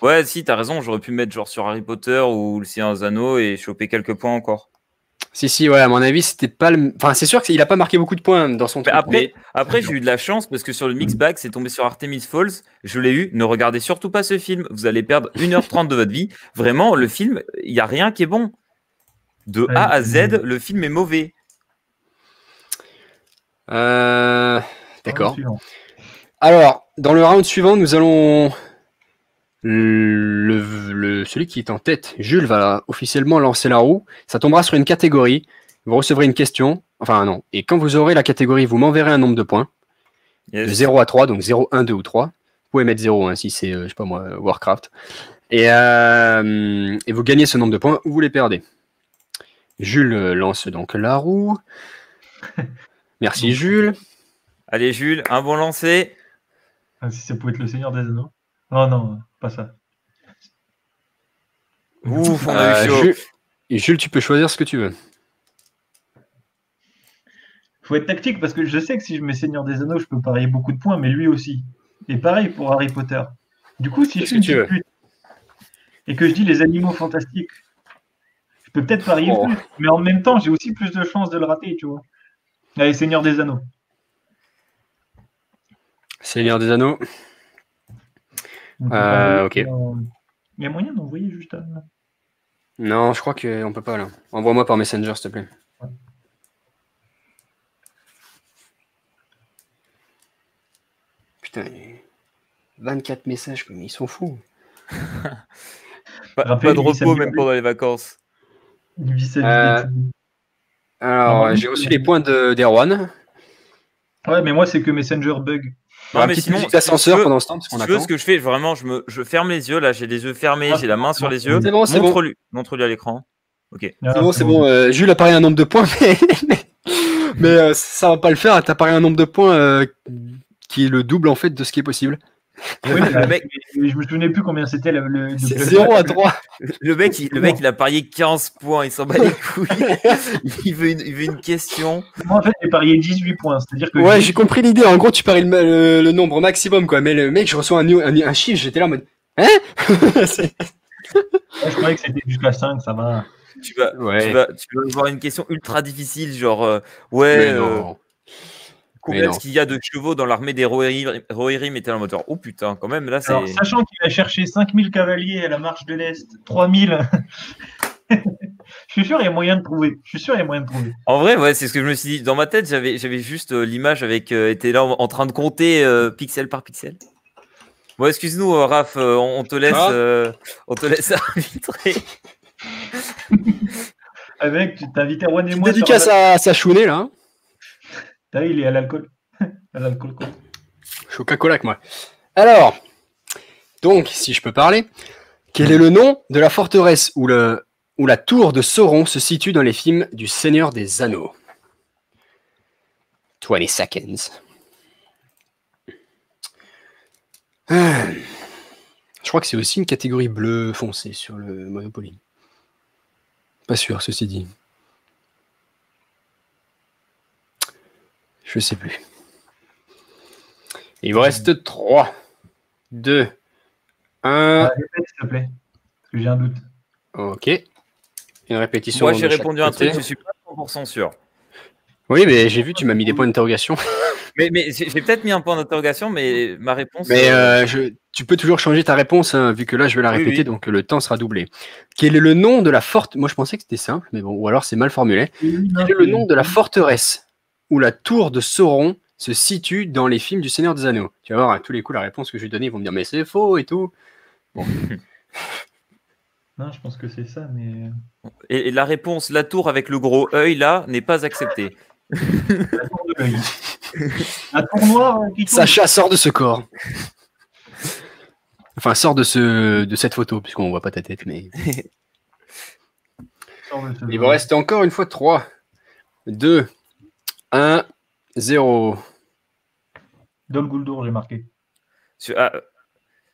Ouais, si, t'as raison, j'aurais pu mettre genre sur Harry Potter ou le Seigneur des Anneaux et choper quelques points encore. Si, ouais, à mon avis, c'était pas le. Enfin, c'est sûr qu'il a pas marqué beaucoup de points dans son Mais truc. après j'ai eu de la chance parce que sur le mix bag, c'est tombé sur Artemis Falls. Je l'ai eu. Ne regardez surtout pas ce film. Vous allez perdre 1h30 de votre vie. Vraiment, le film, il n'y a rien qui est bon. De A à Z, le film est mauvais. D'accord. Suivant. Alors, dans le round suivant, nous allons. Celui qui est en tête, Jules, va officiellement lancer la roue. Ça tombera sur une catégorie. Vous recevrez une question. Enfin, non. Et quand vous aurez la catégorie, vous m'enverrez un nombre de points. Yes. De 0 à 3, donc 0, 1, 2 ou 3. Vous pouvez mettre 0 hein, si c'est, je sais pas moi, Warcraft. Et vous gagnez ce nombre de points ou vous les perdez. Jules lance donc la roue. Merci Jules. Allez, Jules, un bon lancer. Ah, si ça pouvait être le Seigneur des Anneaux. Oh non, pas ça. Ouf, on a eu chaud. Jules, tu peux choisir ce que tu veux. Faut être tactique parce que je sais que si je mets Seigneur des Anneaux, je peux parier beaucoup de points, mais lui aussi. Et pareil pour Harry Potter. Du coup, si je suis une petite pute et que je dis les animaux fantastiques, je peux peut-être parier plus, mais en même temps, j'ai aussi plus de chances de le rater, tu vois. Allez, Seigneur des Anneaux. Seigneur des Anneaux. Ok. Il y a moyen d'envoyer juste à... Non, je crois qu'on peut pas là. Envoie-moi par Messenger, s'il te plaît. Ouais. Putain, 24 messages, mais ils sont fous. Pas de repos même pendant les vacances. Alors, j'ai reçu les points d'Erwan. Ouais, mais moi, c'est que Messenger bug. Non, mais sinon, d'ascenseur pendant ce temps. Si tu veux, ce que je fais, vraiment, je ferme les yeux. Là, j'ai les yeux fermés, j'ai la main sur les yeux. C'est bon, c'est bon. Montre-lui à l'écran. Ok. C'est bon. Jules a parié un nombre de points, mais ça va pas le faire. T'as parié un nombre de points qui est le double en fait de ce qui est possible. Oui, le mec, je me souvenais plus combien c'était le 0 à 3. Le mec, il a parié 15 points, il s'en bat les couilles. il veut une question. Moi, en fait, j'ai parié 18 points. C'est-à-dire que ouais, j'ai compris l'idée. En gros, tu paries le nombre maximum, quoi. Mais le mec, je reçois un chiffre, j'étais là en mode. Hein? Je croyais que c'était jusqu'à 5, ça va. Tu vas avoir une question ultra difficile, genre, combien est-ce qu'il y a de chevaux dans l'armée des Rohirrim était en moteur. Oh putain, quand même, là, c'est. Alors, sachant qu'il a cherché 5000 cavaliers à la marche de l'Est, 3000. suis sûr, il y a moyen de trouver. Je suis sûr, il y a moyen de trouver. En vrai, ouais, c'est ce que je me suis dit. Dans ma tête, j'avais juste l'image avec. Était là en train de compter pixel par pixel. Bon, excuse-nous, Raph, on te laisse arbitrer. Avec, tu t'invites Erwan et moi. Dédicace à Chounet, là. T'as vu, il est à l'alcool. À l'alcool, quoi. Je suis au Coca-Cola que moi. Alors, donc, si je peux parler, quel est le nom de la forteresse où la tour de Sauron se situe dans les films du Seigneur des Anneaux? 20 seconds. Je crois que c'est aussi une catégorie bleu foncé sur le Monopoly. Pas sûr, ceci dit. Je sais plus. Il vous reste 3, 2, 1. Répète, s'il te plaît. Parce que j'ai un doute. Ok. Une répétition. Moi, j'ai répondu un truc, je suis pas 100% sûr. Oui, mais j'ai vu, tu m'as mis des points d'interrogation. Mais j'ai peut-être mis un point d'interrogation, mais ma réponse. Mais tu peux toujours changer ta réponse, hein, vu que là, je vais la répéter, donc le temps sera doublé. Quel est le nom de la forteresse? Moi, je pensais que c'était simple, mais bon, ou alors c'est mal formulé. Quel est le nom de la forteresse où la tour de Sauron se situe dans les films du Seigneur des Anneaux? Tu vas voir, à tous les coups, la réponse que je vais donner, ils vont me dire, mais c'est faux et tout. Bon. Non, je pense que c'est ça, mais. Et la réponse, la tour avec le gros œil, là, n'est pas acceptée. La tour de l'œil. La tour noire qui tourne. Sacha, sort de ce corps. Enfin, sort de cette photo, puisqu'on voit pas ta tête, mais. Il vous reste encore une fois 3, 2, 1, 0. Dol Guldur, j'ai marqué.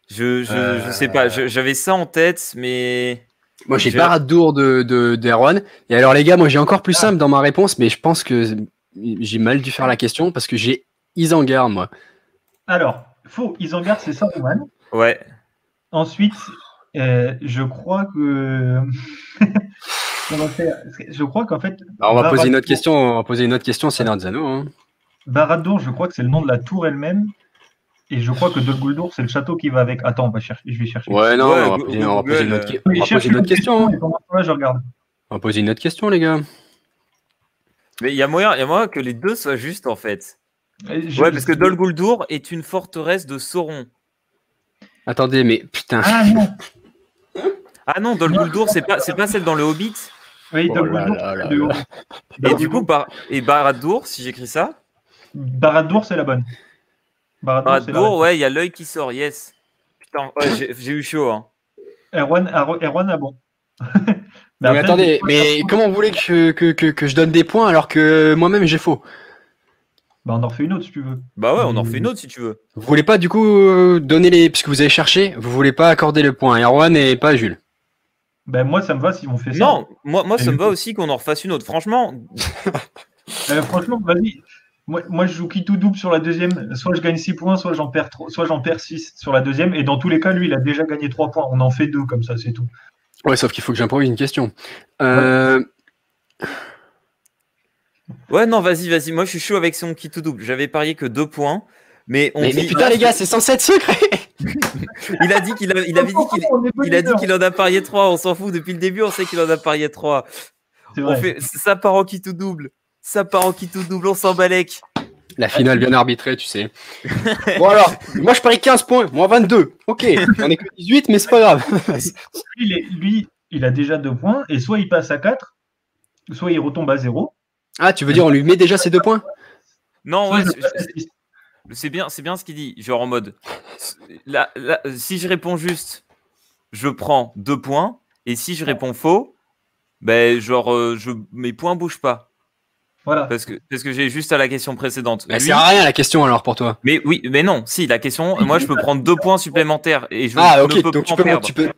Je sais pas, j'avais ça en tête, mais. Moi, j'ai Barad-dûr d'Erwan. Et alors, les gars, moi, j'ai encore plus simple dans ma réponse, mais je pense que j'ai mal dû faire la question parce que j'ai Isengard, moi. Alors, faux, Isengard, c'est Saruman. Ouais. Ensuite, je crois que. Je crois qu'en fait. Alors, on va poser une autre question. On va poser une autre question, Seigneur des Anneaux. Hein. Barad-dûr, je crois que c'est le nom de la tour elle-même. Et je crois que Dol Guldur, c'est le château qui va avec. Attends, je vais chercher. Ouais, non, on va poser une autre question. Là, je regarde. On va poser une autre question, les gars. Mais il y a moyen que les deux soient justes, en fait. Ouais, parce que Dol Guldur est une forteresse de Sauron. Attendez, mais putain. Ah non. Ah non, Dol Guldur, c'est pas celle dans le Hobbit. Oui, Dol Guldur, c'est le Hobbit. Et du coup, Barad-dûr, si j'écris ça. Barad-dûr, c'est la bonne. Barad-dûr, ouais, il y a l'œil qui sort, yes. Putain, ouais, j'ai eu chaud. Hein. Erwan a bon. Mais après, attendez, mais comment vous voulez que je donne des points alors que moi-même j'ai faux? Bah on en refait une autre si tu veux. Bah ouais, on en refait une autre si tu veux. Vous voulez pas du coup donner les... Puisque vous avez cherché, vous voulez pas accorder le point à Erwan et pas à Jules? Bah moi ça me va si on fait ça. Non, moi ça me va aussi qu'on en refasse une autre, franchement. Franchement, vas-y. Moi, je joue qui tout double sur la deuxième. Soit je gagne 6 points, soit j'en perds 6 sur la deuxième. Et dans tous les cas, lui, il a déjà gagné 3 points. On en fait 2 comme ça, c'est tout. Ouais, sauf qu'il faut que j'improvise une question. Ouais, non, vas-y. Moi, je suis chaud avec son qui tout double. J'avais parié que 2 points. Mais putain, les gars, c'est censé être secret. Il a dit qu'il en a parié 3. On s'en fout. Depuis le début, on sait qu'il en a parié 3. Ça part en qui tout double. On s'en balèque. La finale bien arbitrée, tu sais. Bon alors, moi je parie 15 points, moi 22. Ok, on est que 18, mais c'est pas grave. lui, il a déjà 2 points, et soit il passe à 4, soit il retombe à 0. Ah, tu veux dire on lui met déjà ses 2 points? Non, ouais, c'est bien ce qu'il dit. Genre en mode, si je réponds juste, je prends 2 points, et si je réponds faux, ben mes points bougent pas. Voilà. Parce que j'ai juste à la question précédente. Ça sert à rien la question alors pour toi. Mais oui, mais non, si la question, moi je peux prendre 2 points supplémentaires et je ok, donc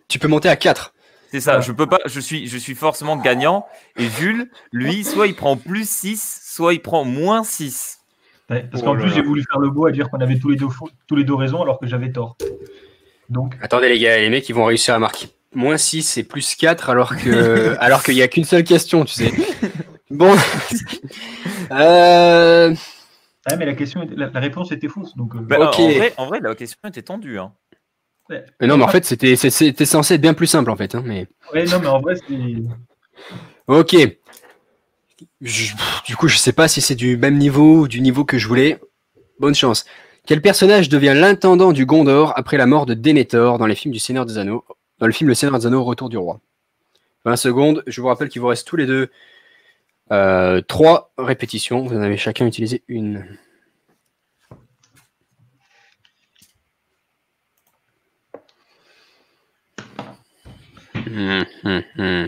tu peux monter à 4. C'est ça, je peux pas, je suis forcément gagnant. Et Jules, lui, soit il prend plus 6, soit il prend moins 6. Ouais, parce qu'en plus, j'ai voulu faire le beau à dire qu'on avait tous les deux raison alors que j'avais tort. Donc. Attendez les gars, les mecs ils vont réussir à marquer moins 6 et plus 4 alors qu'il n'y a qu'une seule question, tu sais. Bon. Ouais, mais la réponse était fausse. Donc, okay. En vrai, la question était tendue. Hein. Mais non, mais en fait, c'était censé être bien plus simple, en fait. Hein, mais... Ouais, non, mais en vrai, c'est... Ok. Du coup, je sais pas si c'est du même niveau ou du niveau que je voulais. Bonne chance. Quel personnage devient l'intendant du Gondor après la mort de Denethor dans les films du Seigneur des Anneaux, dans le film Le Seigneur des Anneaux, Retour du Roi? 20 secondes. Je vous rappelle qu'il vous reste tous les deux 3 répétitions. Vous en avez chacun utilisé une.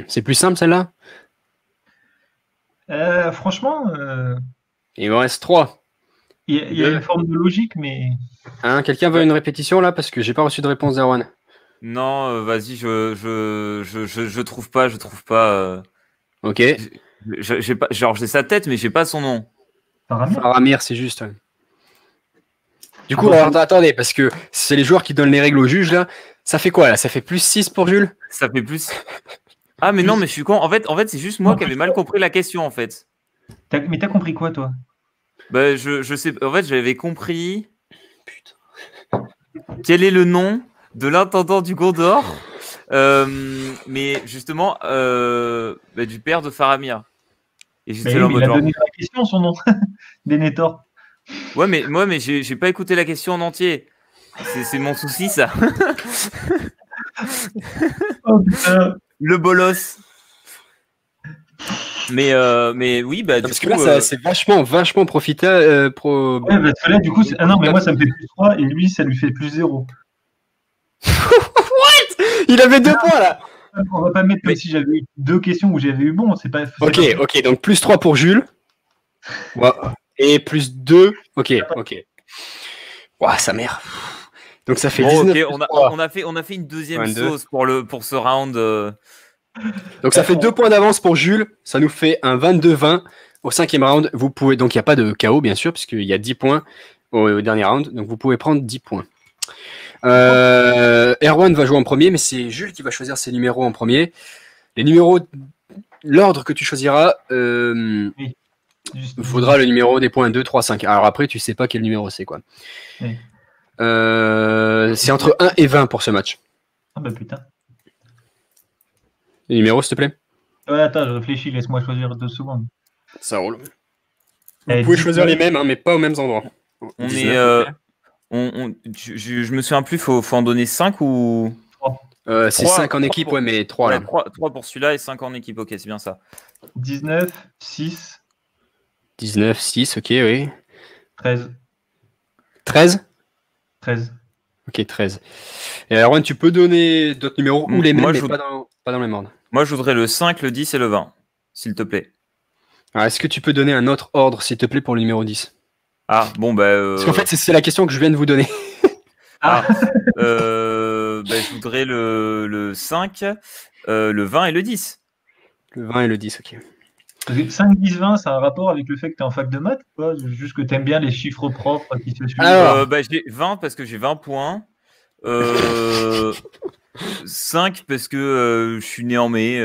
C'est plus simple celle-là? Franchement, Il me reste 3. il y a une forme de logique, mais... Hein, quelqu'un veut une répétition là? Parce que j'ai pas reçu de réponse d'Erwan. Non, vas-y, je trouve pas, Ok. J'ai pas, genre j'ai sa tête, mais j'ai pas son nom. Faramir, c'est juste. Du coup, alors, attendez, parce que c'est les joueurs qui donnent les règles au juge là. Ça fait quoi là? Ça fait plus 6 pour Jules? Ça fait plus. Ah, mais non, mais je suis con. En fait c'est juste moi qui avais mal compris la question en fait. Mais t'as compris quoi, toi? Bah, je sais. En fait, j'avais compris. Putain. Quel est le nom de l'intendant du Gondor, mais justement du père de Faramir. Et il a donné la question, son nom, Denethor. Ouais, mais j'ai pas écouté la question en entier. C'est mon souci, ça. Oh, putain. Le bolos. Mais oui, bah parce que là, c'est vachement profitable. Ouais, parce que là, du coup, ah non, mais moi, ça me fait plus 3 et lui, ça lui fait plus 0. What? Il avait 2 points là. On va pas mettre comme si j'avais eu 2 questions où j'avais eu bon. C'est pas. Ok, donc plus 3 pour Jules. Ouais. Et plus 2. Ok. Ouah, sa mère. Donc ça fait 19. Ok, on a fait une deuxième 22. Sauce pour ce round. Donc ça fait 2 points d'avance pour Jules. Ça nous fait un 22-20 au 5e round. Vous pouvez, donc il n'y a pas de KO bien sûr, puisqu'il y a 10 points au dernier round. Donc vous pouvez prendre 10 points. Erwan va jouer en premier, mais c'est Jules qui va choisir ses numéros en premier. Les numéros, l'ordre que tu choisiras, faudra le numéro des points 2, 3, 5. Alors après, tu sais pas quel numéro c'est, quoi. Oui. C'est entre 1 et 20 pour ce match. Ah bah putain. Les numéros, s'il te plaît. Ouais, attends, je réfléchis, laisse-moi choisir 2 secondes. Ça roule. Vous pouvez choisir les mêmes, hein, mais pas aux mêmes endroits. On 19, je me souviens plus, faut en donner 5 ou... c'est 5 en équipe, ouais, mais 3 là. 3 pour celui-là et 5 en équipe, ok, c'est bien ça. 19, 6. 19, 6, ok, oui. 13. 13 13. Ok, 13. Et Erwan, tu peux donner d'autres numéros ou les mêmes, mais pas dans le même ordre. Moi, je voudrais le 5, le 10 et le 20, s'il te plaît. Alors, est-ce que tu peux donner un autre ordre, s'il te plaît, pour le numéro 10? Ah, bon, bah... Parce qu'en fait, c'est la question que je viens de vous donner. Je voudrais le 5, le 20 et le 10. Le 20 et le 10, ok. 5, 10, 20, ça a un rapport avec le fait que tu es en fac de maths, quoi? Juste que tu aimes bien les chiffres propres qui se suivent. J'ai 20 parce que j'ai 20 points. 5 parce que je suis né en mai.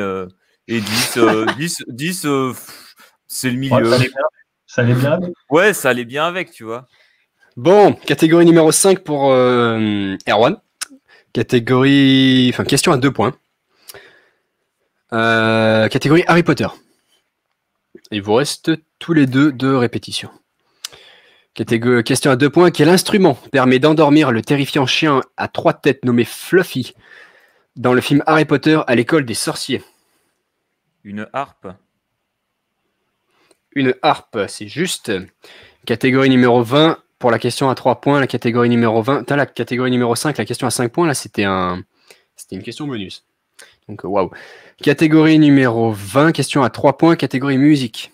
Et 10, 10 c'est le milieu. Ouais, ça allait bien avec. Ouais, ça allait bien avec, tu vois. Bon, catégorie numéro 5 pour Erwan. Question à 2 points. Catégorie Harry Potter. Il vous reste tous les deux 2 répétitions. Question à 2 points. Quel instrument permet d'endormir le terrifiant chien à 3 têtes nommé Fluffy dans le film Harry Potter à l'école des sorciers? Une harpe. Une harpe, c'est juste. Catégorie numéro 20 pour la question à 3 points. La catégorie numéro 20. La catégorie numéro 5, la question à 5 points, là, c'était une question bonus. Donc, waouh. Catégorie numéro 20, question à 3 points, catégorie musique.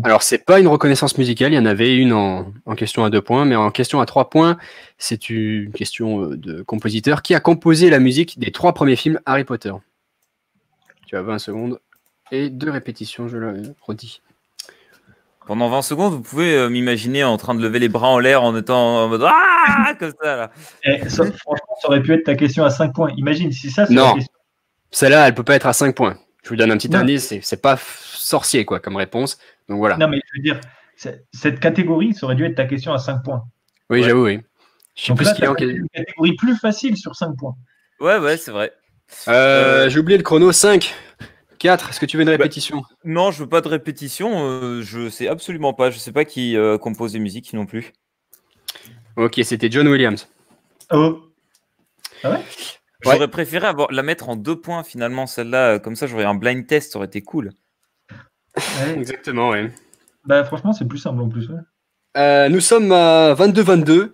Alors, c'est pas une reconnaissance musicale, il y en avait une en question à 2 points, mais en question à 3 points, c'est une question de compositeur. Qui a composé la musique des 3 premiers films Harry Potter? Tu as 20 secondes et 2 répétitions, je le redis. Pendant 20 secondes, vous pouvez m'imaginer en train de lever les bras en l'air en étant en mode ah comme ça là. Franchement, ça aurait pu être ta question à 5 points. Imagine si ça. Non, celle-là, elle peut pas être à 5 points. Je vous donne un petit indice, c'est pas sorcier quoi comme réponse. Donc voilà. Non, mais je veux dire, cette catégorie, ça aurait dû être ta question à 5 points. Oui, ouais. J'avoue, oui. Je sais plus une catégorie plus facile sur 5 points. Ouais, c'est vrai. J'ai oublié le chrono. 5, 4. Est-ce que tu veux une répétition? Non, je veux pas de répétition. Je sais absolument pas. Je sais pas qui compose les musiques non plus. Ok, c'était John Williams. Oh. Ah ouais? J'aurais préféré la mettre en 2 points finalement, celle-là. Comme ça, j'aurais un blind test, ça aurait été cool. Ouais. Exactement, ouais. Bah, franchement, c'est plus simple en plus. Ouais. Nous sommes à 22-22,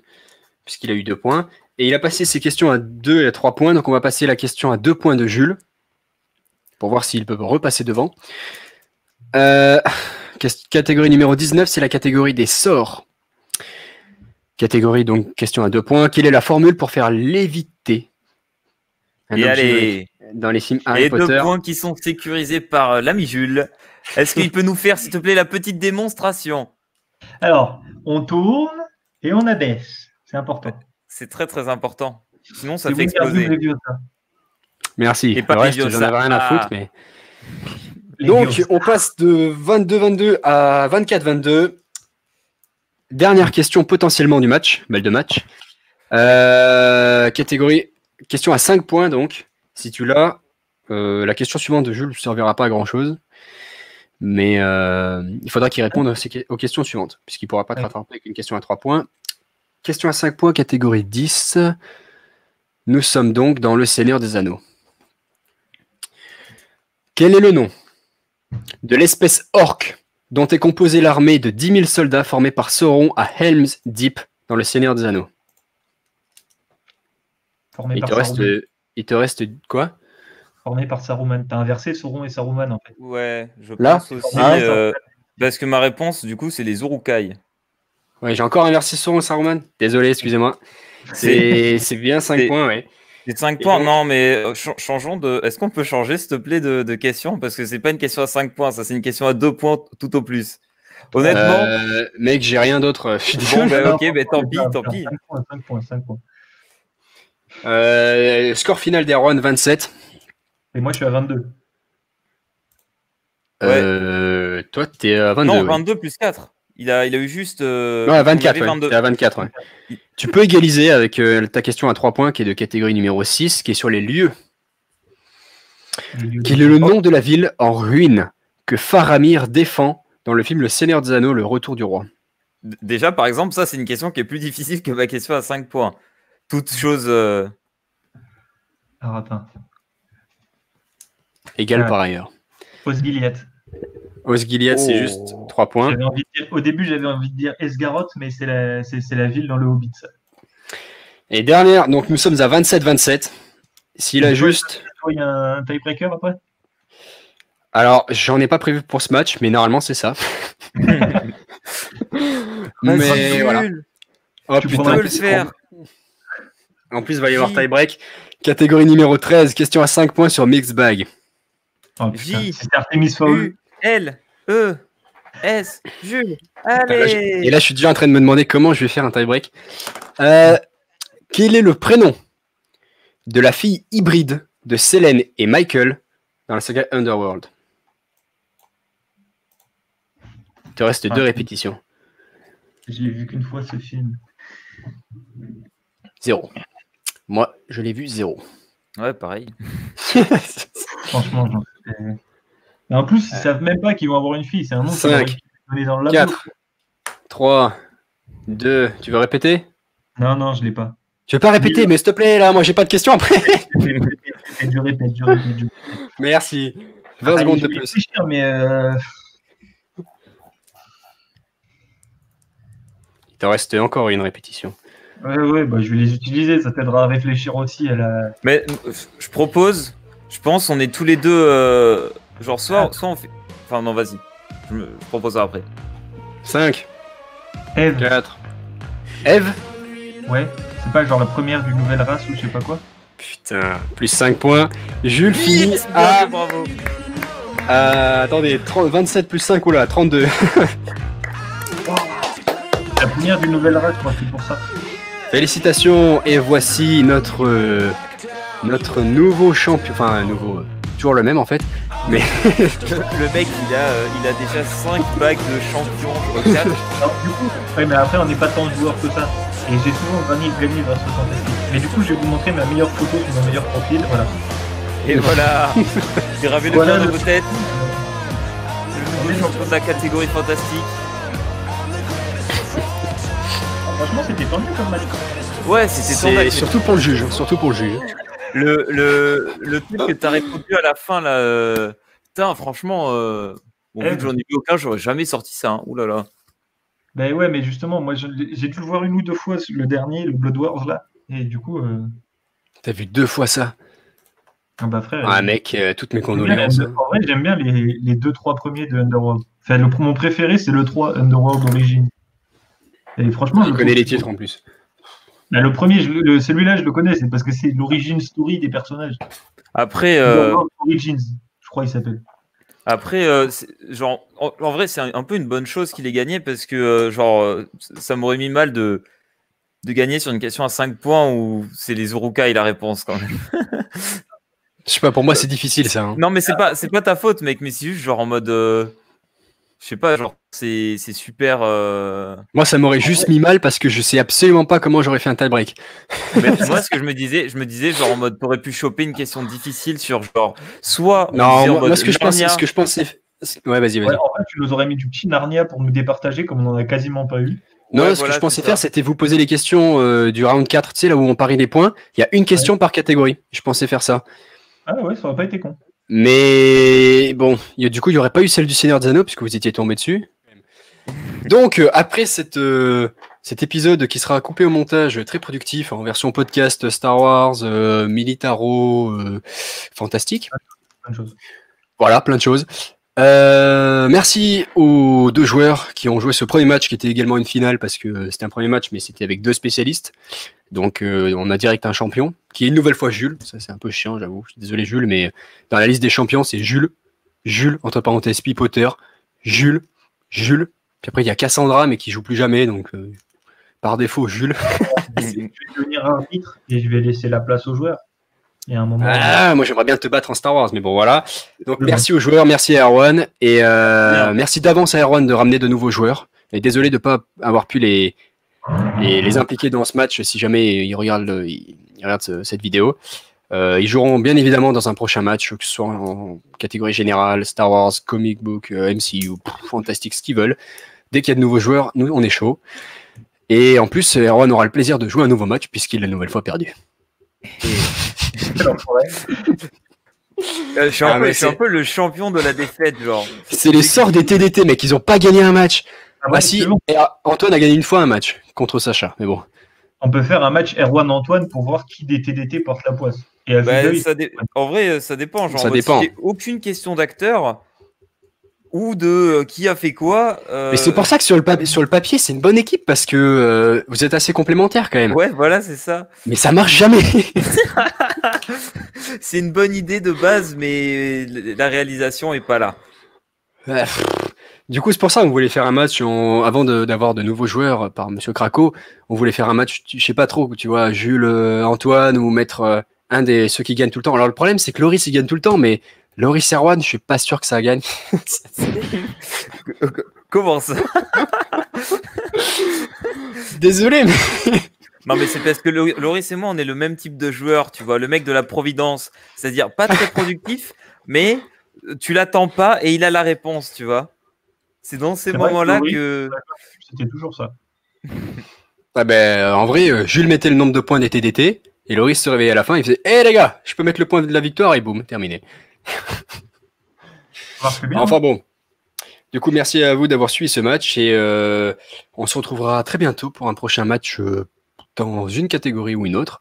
puisqu'il a eu 2 points. Et il a passé ses questions à 2 et à 3 points. Donc on va passer la question à 2 points de Jules, pour voir s'il peut repasser devant. Catégorie numéro 19, c'est la catégorie des sorts. Catégorie, donc, question à 2 points. Quelle est la formule pour faire léviter et allez, dans les films Harry Potter? 2 points qui sont sécurisés par l'ami Jules. Est-ce qu'il peut nous faire, s'il te plaît, la petite démonstration? Alors, on tourne et on abaisse. C'est important. C'est très très important. Sinon, ça fait exploser. Merci. Et pas le reste, j'en avais rien à foutre. Mais... Donc, on passe de 22-22 à 24-22. Dernière question potentiellement du match, balle de match. Catégorie, question à 5 points donc. Si tu l'as, la question suivante de Jules ne servira pas à grand chose. Mais il faudra qu'il réponde aux questions suivantes, puisqu'il ne pourra pas te rattraper avec une question à 3 points. Question à 5 points, catégorie 10. Nous sommes donc dans Le Seigneur des Anneaux. Quel est le nom de l'espèce orque dont est composée l'armée de 10 000 soldats formés par Sauron à Helm's Deep dans Le Seigneur des Anneaux? Il te reste quoi? Formé par Saruman. T'as inversé Sauron et Saruman en fait. Ouais, je pense aussi. Parce que ma réponse, du coup, c'est les Uruk-hai. Ouais, j'ai encore inversé Sauron et Saruman. Désolé, excusez-moi. C'est bien 5 points, ouais. C'est 5 points, non, mais changeons de. Est-ce qu'on peut changer, s'il te plaît, de question? Parce que c'est pas une question à 5 points, ça, c'est une question à 2 points tout au plus. Honnêtement. Mec, j'ai rien d'autre. Bon, bah, ok, bah, tant pis. 5 points. Score final d'Erwan, 27. Et moi, je suis à 22. Ouais. Toi, t'es à 22. Non, 22 plus 4. Il a eu juste. Non, à 24. Ouais. T'es à 24, ouais. Tu peux égaliser avec ta question à 3 points, qui est de catégorie numéro 6, qui est sur les lieux. Quel est le nom de la ville en ruine que Faramir défend dans le film Le Seigneur des Anneaux, Le Retour du Roi? Déjà, par exemple, ça, c'est une question qui est plus difficile que ma question à 5 points. Toute chose. Alors, attends. Égal par ailleurs. Osgiliath. Osgiliath, c'est juste 3 points. Au début, j'avais envie de dire Esgaroth, mais c'est la ville dans le Hobbit. Ça. Et dernière, donc nous sommes à 27-27. S'il a juste. Il y a un tiebreaker après? Alors, j'en ai pas prévu pour ce match, mais normalement, c'est ça. Mais voilà. Oh, tu peux le faire. En plus, il va y avoir tie-break. Catégorie numéro 13, question à 5 points sur Mixed Bag. Oh, J, c'est Artemis Fowl. L, E, S, Jules. Allez. Et là, je suis déjà en train de me demander comment je vais faire un tie-break. Quel est le prénom de la fille hybride de Selene et Michael dans la saga Underworld? Il te reste 2 répétitions. Je l'ai vu qu'une fois ce film. 0. Moi, je l'ai vu 0. Ouais, pareil. Franchement, en plus, ils savent même pas qu'ils vont avoir une fille. C'est un nom 5, 4, 3, 2. Tu veux répéter? Non, je l'ai pas. Tu veux pas répéter, mais s'il te plaît, là, moi, j'ai pas de questions après. Je répète. Merci. 20 secondes de plus. Mais Il te reste encore une répétition. Ouais, bah, je vais les utiliser, ça t'aidera à réfléchir aussi à la... Mais je propose, je pense, on est tous les deux, genre soit on fait... Enfin non, vas-y, je propose ça après. 5, Eve. 4, Eve? Ouais, c'est pas genre la première d'une nouvelle race ou je sais pas quoi. Putain, plus 5 points. Jules finit à... Bravo. Attendez, 27 plus 5, oula, 32. La première d'une nouvelle race, moi, c'est pour ça. Félicitations, et voici notre nouveau champion, enfin nouveau, toujours le même en fait, mais le mec il a déjà 5 bagues de champion, je crois. Alors, du coup, ouais, mais après on n'est pas tant de joueurs que ça, et j'ai souvent gagné grâce au fantastique. Mais du coup je vais vous montrer ma meilleure photo sur mon meilleur profil, voilà. Et voilà. Gravez le Voilà cœur de vos têtes. Le nouveau champion de la catégorie fantastique. Franchement, c'était tendu comme match. Ouais, c'était ton match. Surtout pour le juge. Surtout pour le juge. Le truc que t'as répondu à la fin, là, putain, franchement, bon, vu que j'en ai vu aucun, j'aurais jamais sorti ça. Hein. Ouh là là. Ben ouais, mais justement, moi, j'ai dû le voir une ou deux fois, le dernier, le Blood Wars, là. Et du coup... T'as vu 2 fois ça? Ah bah frère... Ah mec, toutes mes condoléances. En vrai, j'aime bien les 2-3 premiers de Underworld. Enfin, mon préféré, c'est le 3 Underworld Origins. Et franchement... Je connais les titres en plus. Bah, le premier, celui-là, je le connais, c'est parce que c'est l'origin story des personnages. Après... Origins, je crois qu'il s'appelle. Après, genre, en vrai, c'est un peu une bonne chose qu'il ait gagné parce que, genre, ça m'aurait mis mal de gagner sur une question à 5 points où c'est les Urukai la réponse quand même. Je sais pas, pour moi c'est difficile ça. Hein. Non, mais c'est pas ta faute, mec, mais c'est juste genre en mode. Je sais pas, genre, c'est super. Moi ça m'aurait juste mis mal parce que je sais absolument pas comment j'aurais fait un tie-break. Moi, ce que je me disais, genre en mode, t'aurais pu choper une question difficile sur genre. Soit. Non, moi ce que je pensais. Ouais, vas-y. Ouais, en fait, tu nous aurais mis du petit Narnia pour nous départager comme on en a quasiment pas eu. Non, Ouais, ce que je pensais faire, c'était vous poser les questions du round 4, tu sais, là où on parie les points. Il y a une question par catégorie. Je pensais faire ça. Ah ouais, ça aurait pas été con. Mais bon, du coup, il n'y aurait pas eu celle du Seigneur des Anneaux, puisque vous étiez tombé dessus. Donc, après cet épisode qui sera coupé au montage, très productif, en version podcast Star Wars, Militaro, fantastique. Plein de choses. Voilà, plein de choses. Merci aux 2 joueurs qui ont joué ce premier match qui était également une finale parce que c'était un premier match mais c'était avec 2 spécialistes. Donc on a direct un champion qui est une nouvelle fois Jules. Ça c'est un peu chiant j'avoue. Je suis désolé Jules mais dans la liste des champions c'est Jules, entre parenthèses Pipoter, Jules. Puis après il y a Cassandra mais qui joue plus jamais donc par défaut Jules. Je vais devenir arbitre et je vais laisser la place aux joueurs. Il y a un moment. Moi j'aimerais bien te battre en Star Wars, mais bon voilà. Donc merci aux joueurs, merci à Erwan et merci d'avance à Erwan de ramener de nouveaux joueurs. Et désolé de ne pas avoir pu les impliquer dans ce match si jamais ils regardent cette vidéo. Ils joueront bien évidemment dans un prochain match, que ce soit en catégorie générale, Star Wars, comic book, MCU, fantastique, ce qu'ils veulent. Dès qu'il y a de nouveaux joueurs, nous on est chaud. Et en plus, Erwan aura le plaisir de jouer un nouveau match puisqu'il a une nouvelle fois perdu. Je suis un peu le champion de la défaite, genre. C'est les sorts des TDT, mec. Ils ont pas gagné un match. Ah ouais, si, bon. Antoine a gagné une fois un match contre Sacha, mais bon. On peut faire un match Erwan-Antoine pour voir qui des TDT porte la poisse. Et en vrai, ça dépend. Genre, ça dépend. Si aucune question d'acteur ou de qui a fait quoi. Mais c'est pour ça que sur le papier, c'est une bonne équipe parce que vous êtes assez complémentaires quand même. Ouais, voilà, c'est ça. Mais ça marche jamais. C'est une bonne idée de base, mais la réalisation est pas là. Du coup, c'est pour ça qu'on voulait faire un match avant d'avoir de nouveaux joueurs par Monsieur Krakow. On voulait faire un match, je sais pas trop, tu vois, Jules, Antoine ou mettre un des ceux qui gagnent tout le temps. Alors le problème, c'est que Loris il gagne tout le temps, mais Loris Erwan, je suis pas sûr que ça gagne. Comment ça? Désolé, mais. Non, mais c'est parce que Loris et moi, on est le même type de joueur, tu vois, le mec de la Providence. C'est-à-dire pas très productif, mais tu l'attends pas et il a la réponse, tu vois. C'est dans ces moments-là que. C'était toujours ça. Ah ben, en vrai, Jules mettait le nombre de points des TDT et Loris se réveillait à la fin. Il faisait hé les gars, je peux mettre le point de la victoire et boum, terminé. Bien, enfin bon. Du coup, merci à vous d'avoir suivi ce match et on se retrouvera très bientôt pour un prochain match dans une catégorie ou une autre.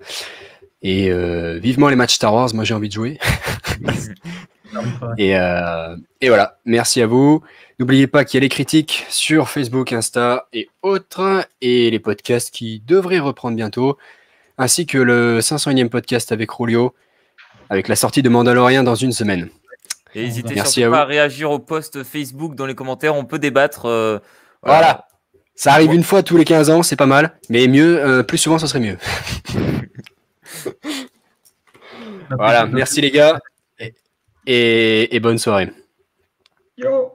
Et vivement les matchs Star Wars, moi j'ai envie de jouer. Et voilà, merci à vous. N'oubliez pas qu'il y a les critiques sur Facebook, Insta et autres, et les podcasts qui devraient reprendre bientôt, ainsi que le 501e podcast avec Rulio, avec la sortie de Mandalorian dans une semaine. Et n'hésitez surtout pas à réagir au post Facebook dans les commentaires, on peut débattre. Voilà, ça arrive une fois tous les 15 ans, c'est pas mal, mais mieux, plus souvent, ça serait mieux. Voilà, merci les gars, et bonne soirée. Yo.